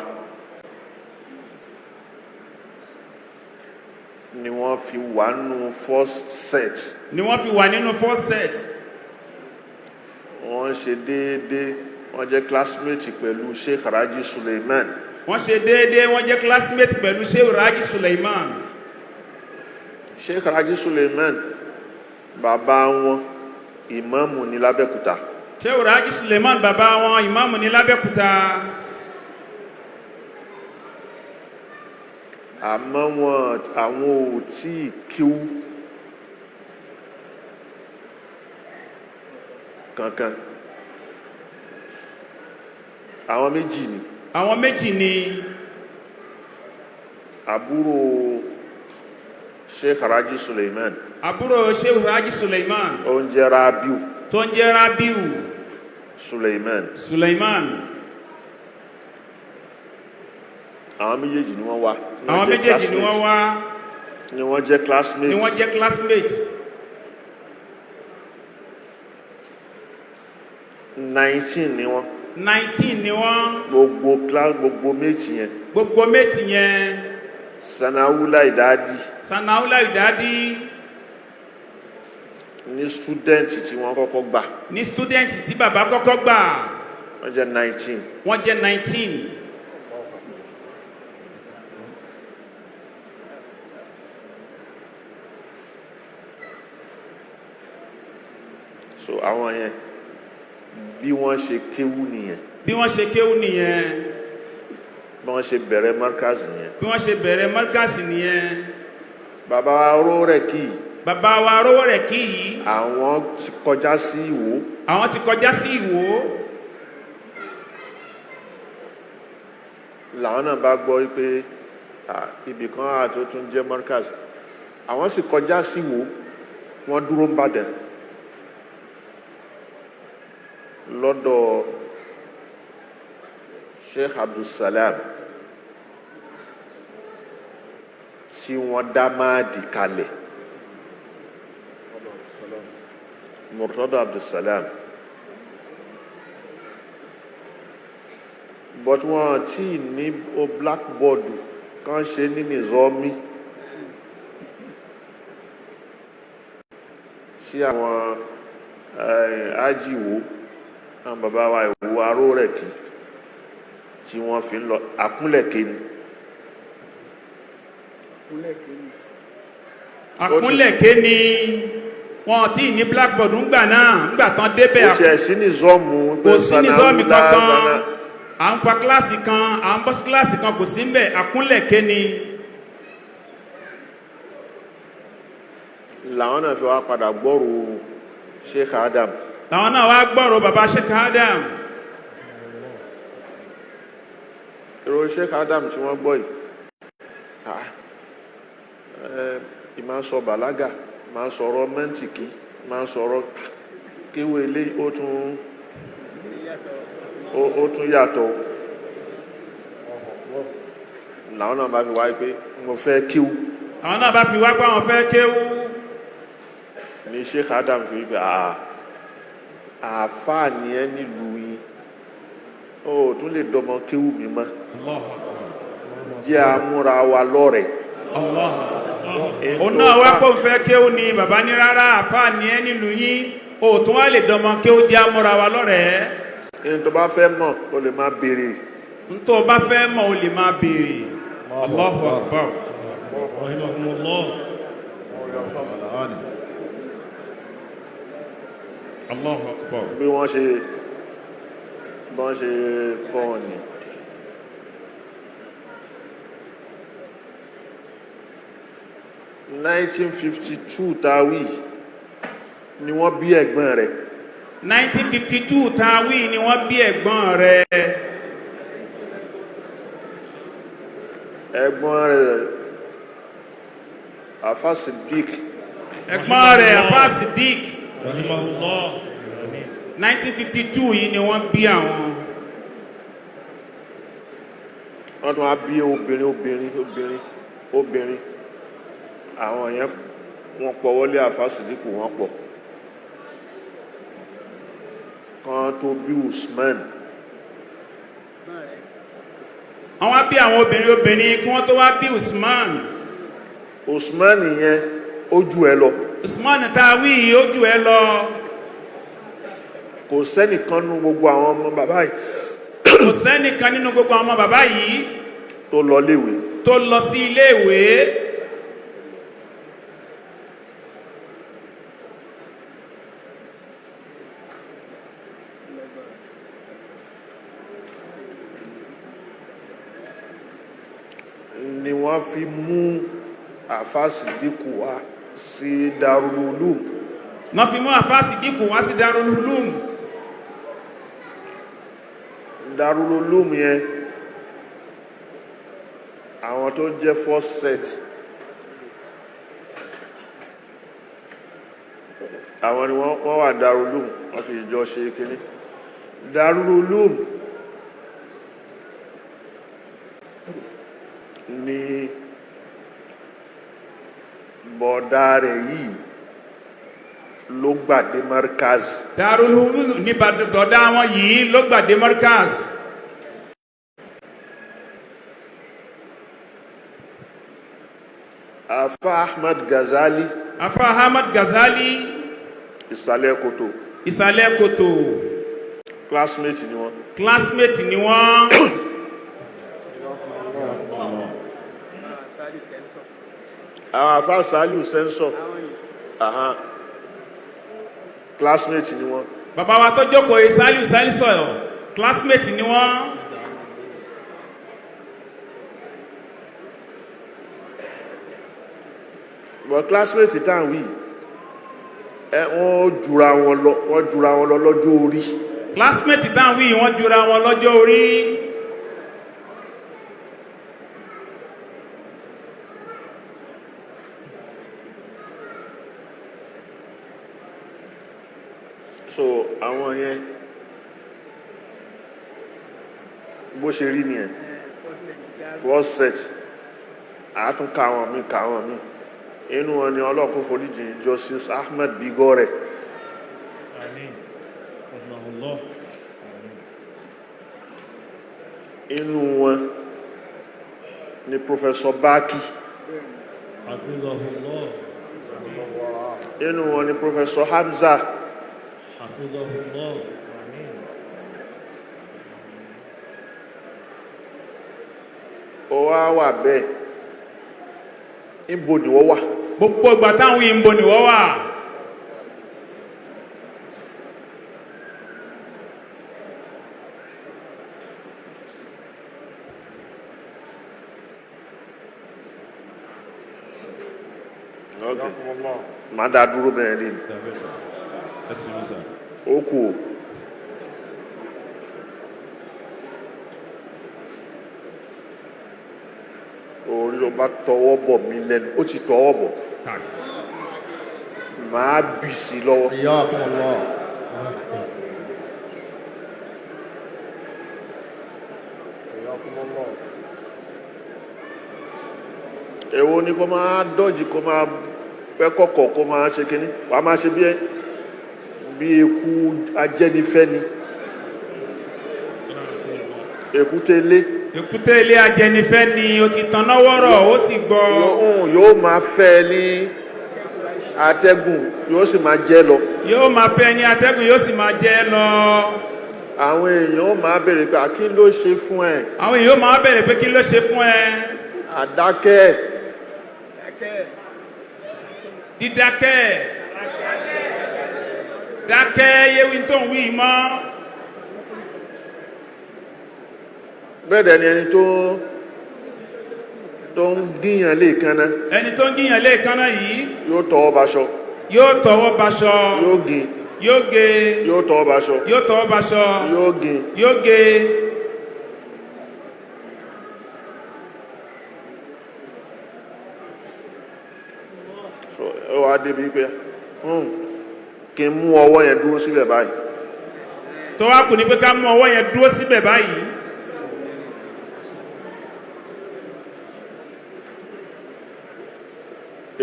ni wọ́n fi wà nínú first set. ni wọ́n fi wà nínú first set. wọ́n ṣe déédéé wọ́n jẹ́ classmate pẹ̀lú Sheikh Raji Suleiman. wọ́n ṣe déédéé wọ́n jẹ́ classmate pẹ̀lú Sheikh Raji Suleiman. Sheikh Raji Suleiman bàbá wọn ìmáàmù ní l'Abẹ́òkúta. Sheikh Raji Suleiman bàbá wọn ìmáàmù ní l'Abẹ́òkúta. àmọ́ àwọn ò tí ì kíw kankan. àwọn méjì ni. àwọn méjì ni. àbúrò Sheikh Raji Suleiman. àbúrò Sheikh Raji Suleiman. ó ń jẹ́ Rabiu. tó ń jẹ́ Rabiu. Suleiman. Suleiman. àwọn méjèèjì ni wọ́n wá. àwọn méjèèjì ni wọ́n wá. ni wọ́n jẹ́ classmate. ni wọ́n jẹ́ classmate. 19 ni wọ́n. 19 ni wọ́n. gbogbo class gbogbo méjì yẹn. gbogbo méjì yẹn. sanawula ìdádì. sanawula ìdádì. ní student tí wọ́n kọ́kọ́ gbà. ní student tí bàbá kọ́kọ́ gbà. wọ́n jẹ́ 19. wọ́n jẹ́ 19. so àwọn yẹn bí wọ́n ṣe kéwú nìyẹn. bí wọ́n ṣe kéwú nìyẹn. bí wọ́n ṣe bẹ̀rẹ̀ markaz nìyẹn. bí wọ́n ṣe bẹ̀rẹ̀ markaz nìyẹn. bàbá wa rówó rẹ̀ kì í. bàbá wa rówó rẹ̀ kì í. àwọn ti kọjá sí Ìwó. àwọn ti kọjá sí Ìwó. làwọn náà bá gbọ́ pé ibì kan àti ó tún jẹ́ markaz àwọn sì kọjá sí Ìwó wọ́n dúró ń bàdàn lọ́dọ̀ Sheikh Abdulsalam tí wọ́n dá máàdì kalẹ̀ Murtada Abdulsalam but wọ́n tí ní o blackboard kan ṣe ní nìzọ́mí sí àwọn ajíwò àwọn bàbá wa Ìwó aró rẹ̀ kí tí wọ́n fi ń lọ àkúnlẹ̀ké ni àkúnlẹ̀ké ni wọ́n tí ní blackboard ń gbà náà ńgbà tán débẹ̀ kò ṣe sí ní zọ́ọ̀mù kò sí ní zọ́ọ̀mù kankan à ń pa kíláàsì kan à ń bọ́ sí kíláàsì kan kò sí ń bẹ̀ àkúnlẹ̀ké ni làwọn náà fi wá padà gbọ́rò Sheikh Adam làwọn náà wá gbọ́rò bàbá Sheikh Adam èrò Sheikh Adam tí wọ́n gbọ́ yìí ìmá sọ bàlágà máa sọ̀rọ̀ mẹ́ntìkì máa sọ̀rọ̀ kéwé ilé ó tún yàtọ̀ làwọn náà bá fi wáyé pé mo fẹ́ kíw àwọn náà bá fi wá pé àwọn fẹ́ kéwú ní Sheikh Adam fi wípé àáfàá ni ẹ nílùú yìí ó tún lè dọmọ kéwú mi mọ́ jẹ́ àmúra wa lọ́rẹ̀ òun náà wá pé òun fẹ́ kéwú ni bàbá ní rárá àfáà ni ẹ nílùú yìí ó tún wá lè dọmọ kéwú jẹ́ àmúra wa lọ́rẹ̀ẹ́ ẹni tó bá fẹ́ mọ̀ ó lè máa béèrè tó bá fẹ́ mọ̀ ó lè máa béèrè Allahu Akbar Allahu Akbar bí wọ́n ṣe kọ́ ọ ni. In 1952 tàwí ni wọ́n bí ẹ̀gbọ́n rẹ̀. 1952 tàwí ni wọ́n bí ẹ̀gbọ́n rẹ̀. ẹ̀gbọ́n rẹ̀ Afa Siddiq. ẹ̀gbọ́n rẹ̀ Afa Siddiq. rahimahullah. 1952 yìí ni wọ́n bí àwọn. wọ́n tún wá bí obìnrin àwọn yẹn wọ́n pọ̀ wọlé Afa Siddiq wọ́n pọ̀ kan tó bí Usman. àwọn bí àwọn obìnrin kí wọ́n tó wá bí Usman yẹn ó jù ẹ lọ. Usman tàwí ó jù ẹ lọ. kò sẹ́nìkan nínú gbogbo àwọn ọmọ bàbá yìí. kò sẹ́nìkan nínú gbogbo àwọn ọmọ bàbá yìí. tó lọ léèwé. tó lọ sí iléèwé. ni wọ́n fi mú Afa Siddiq wá sí Darul Ulum. wọ́n fi mú Afa Siddiq wá sí Darul Ulum. Darul Ulum yẹn àwọn tó jẹ́ first set àwọn ni wọ́n wà Darul Ulum wọ́n fi ìjọ ṣe kíní. Darul Ulum ni bọ̀dá rẹ̀ yìí ló gbàdé markaz. Darul Ulum ní dọ̀dá wọn yìí ló gbàdé markaz. Afa Ahmad Ghazali. Afa Ahmad Ghazali. Ìsàlẹ̀ Kòtò. Ìsàlẹ̀ Kòtò. Classmate ni wọ́n. Classmate ni wọ́n. Àwọn afa Saliu sensor. Classmate ni wọ́n. Bàbá wa tó jókòó yìí Saliu sensor classmate ni wọ́n. But classmate tá ń wí wọ́n jura wọn lọ lọ́jọ́ orí. Classmate tá ń wí wọ́n jura wọn lọ́jọ́ orí. So àwọn yẹn bó ṣe rí nìyẹn first set àátúnká àwọn míì inú wọn ni ọlọ́kùn foríjì Justice Ahmed Bigore. Inú wọn ni Professor Baki. Inú wọn ni Professor Hamza. Ó wà bẹ́ẹ̀ níbo ni wọ́n wà. Gbogbo ìgbà táwọn yìí níbo ni wọ́n wà. Má dá dúró bẹ́ẹ̀ ni. Ó kù o. Orí ló bá tọwọ́ bọ̀ mí lẹ́nu, ó ti tọwọ́ bọ̀. Màá bì sí lọ́wọ́. Èwo ni kó máa dọ́jì kó máa pẹ́ kọ̀kọ̀ kó máa ṣe kíní wàá máa ṣe bí eku ajẹ́nifẹ́ni. Èkúté ilé ajẹ́nifẹ́ni ó ti tanná wọ́rọ̀ ó sì gbọ́. Yóò máa fẹ́ ní atẹ́gùn yóò sì máa jẹ́ lọ. Yóò máa fẹ́ ní atẹ́gùn yóò sì máa jẹ́ lọ. Àwọn èèyàn ó máa bèèrè pé kí ló ṣe fún ẹ. Àwọn èèyàn ó máa bèèrè pé kí ló ṣe fún ẹ. Àdákẹ́. Dídákẹ́. Dákẹ́ yéwì tó ń wí mọ́. Bẹ́ẹ̀ ni ẹni tó ń gíyàn lè kánná. Ẹni tó ń gíyàn lè kánná yìí. Yóò tọwọ́ baṣọ. Yóò tọwọ́ baṣọ. Yóò gé. Yóò gé. Yóò tọwọ́ baṣọ. Yóò tọwọ́ baṣọ. Yóò gé. Yóò gé. So ẹ wá débi pé kí n mú ọwọ́ yẹn dúró síbẹ̀ báyìí. Tó wá kù ní pé ká mú ọwọ́ yẹn dúró síbẹ̀ báyìí.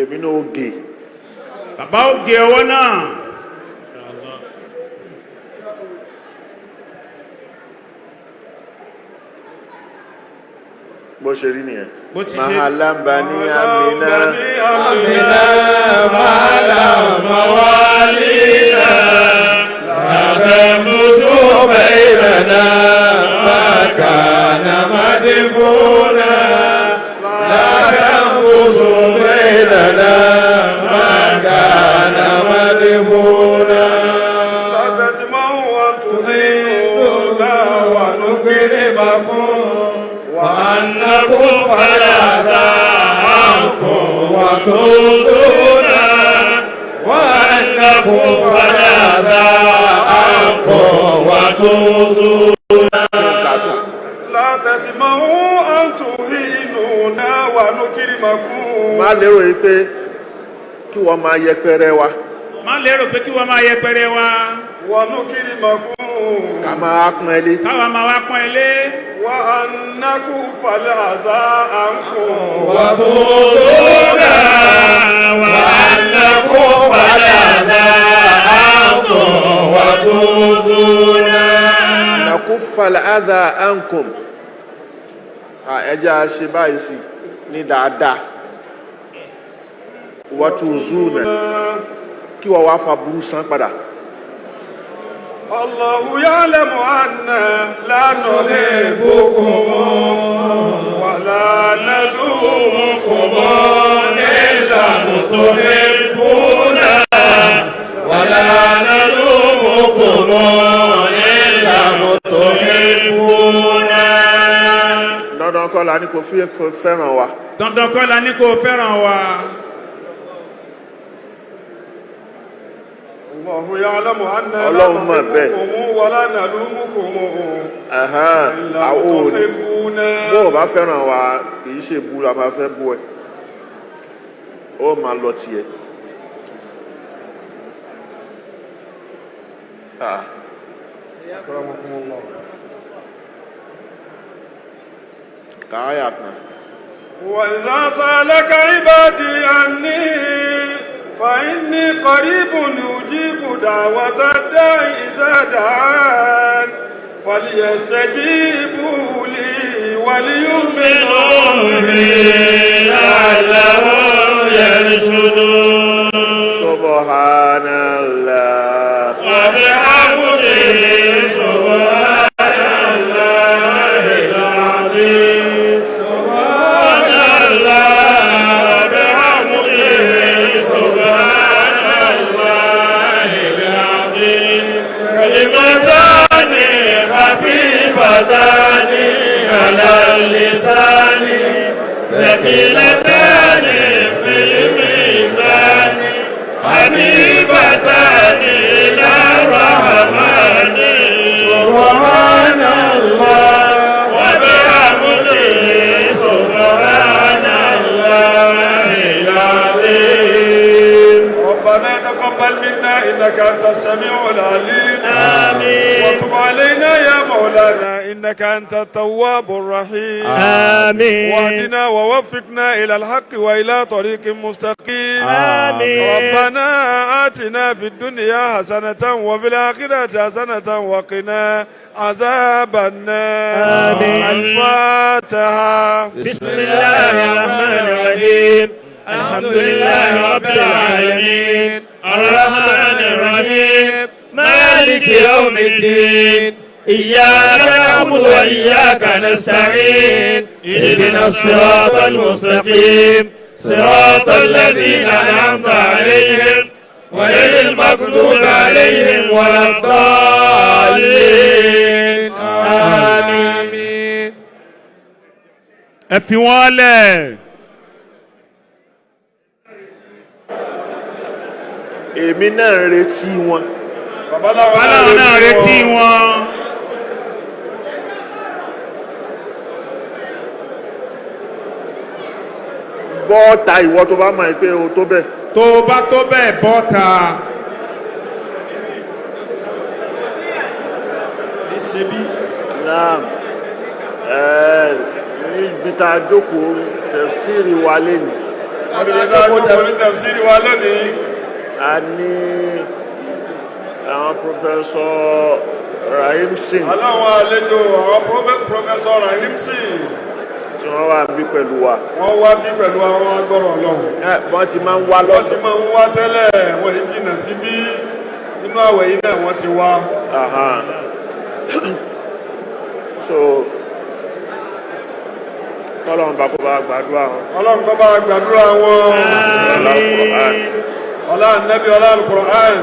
Èmi náà ó gé. Bàbá ó gé ọwọ́ náà. Bó ṣe rí nìyẹn. Bó ti ṣe. Mahalamba ní Amina. Amina mawalina. Látàmùsù baynana makana madfuna. Látàmùsù baynana makana madfuna. Látàtìmọ̀ wọn tuhiduna wa nukrimakum. وأنكم فلا عنكم وتوصونا وأنكم فلا عنكم وتوصونا لا تتمعوا أن تهينونا ونكرمكم. Má lérò yìí pé kí wọ́n máa yẹpẹrẹ wa. Má lérò pé kí wọ́n máa yẹpẹrẹ wa. ونكرمكم. Ká máa pọ́n ẹ lé. Káwa máa wá pọ́n ẹ lé. وأنكم فلا عنكم وتوصونا وأنكم فلا الأذى عنكم ẹjẹ́ a ṣe báyìí sí ní dáadáa wàtúzúnà kí wọ́n wá fa burú san padà. Allahu ya'lamu anna la nuhibbukum wa la nadumukum illa tuhibbuna wa la nadumukum illa tuhibbuna. Dandan kọ́ la ní kò fẹ́ràn wa. Dandan kọ́ la ní kò fẹ́ràn wa. Allahu ya'lamu anna la nuhibbukum wa la nadumukum illa tuhibbuna. Bó o bá fẹ́ràn wa kì í ṣe bu la máa fẹ́ bú ẹ. Ó máa lọ tiẹ̀. Akramakumullah. Kayatna. وإذا سألك عبادي عني فإني قريب أجيب دعوة الداع إذا دعان فليستجيبوا لي وليؤمنوا بي لعلهم يرشدون. سبحان الله وبحمده سبحان الله العظيم. سبحان الله بحمده سبحان الله العظيم. كلمتان خفيفتان على اللسان ثقيلتان في الميزان حبيبتان إلى الرحمن. سبحان الله وبحمده سبحان الله العظيم. ربنا تقبل منا إنك أنت السميع العليم. آمين. وتب علينا يا مولانا إنك أنت التواب الرحيم. آمين. واهدنا ووفقنا إلى الحق وإلى طريق مستقيم. آمين. ربنا آتنا في الدنيا حسنة وفي الآخرة حسنة وقنا عذاب النار. آمين. الفاتحة. بسم الله الرحمن الرحيم. الحمد لله رب العالمين الرحمن الرحيم مالك يوم الدين إياك نعبد وإياك نستعين اهدنا الصراط المستقيم صراط الذين أنعمت عليهم غير المغضوب عليهم ولا الضالين. آمين. ẹ fi wọ́n lẹ̀. èmi náà ń retí wọn. Babaláwo náà retí wọn. bọ́ọ̀ta ìwọ tó bá mọ̀ pé o tó bẹ́ẹ̀. Tó o bá tó bẹ́ẹ̀ bọ́ta. náà níbi tá a jókòó tẹ̀síìrì wa lẹ́nu. tafsiri wa lónìí. a ní àwọn pòfẹ́sọ̀ Rahimson. aláwọn àlejò àwọn pòfẹ́sọ̀ Rahimson. tí wọ́n wà bí pẹ̀lú wa. wọ́n wá bí pẹ̀lú àwọn agbọ́rọ̀ Ọlọ́run. wọ́n ti máa ń wá lọ́tọ̀. wọ́n ti máa ń wá tẹ́lẹ̀ wọ́n yìí jìnnà síbí nínú àwẹ̀ yìí náà wọ́n ti wá. so kọ́lọ́n bá kó bá gbàdúrà wọn. Ọlọ́run kó bá gbàdúrà wọn. ọlá Ànábì ọlá Al-Qur'an.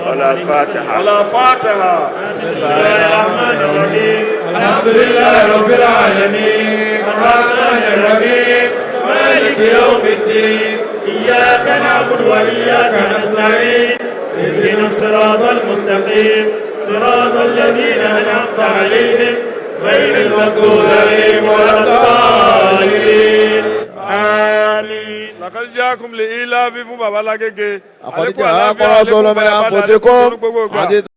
ọlá Fatiha. ọlá Fatiha. bismillahir rahmanir rahim alhamdulillahi rabbil alamin arrahmanir rahim maliki yawmiddin iyyaka na'budu wa iyyaka nasta'in اهدنا الصراط المستقيم صراط الذين أنعمت عليهم غير المغضوب عليهم ولا الضالين. آمين. لقد جاءكم لإيلاف fún Babalagege. àkọ́díjà alákọ̀ọ́ sọ́lọ́mẹ́ àpótíkọ́ àti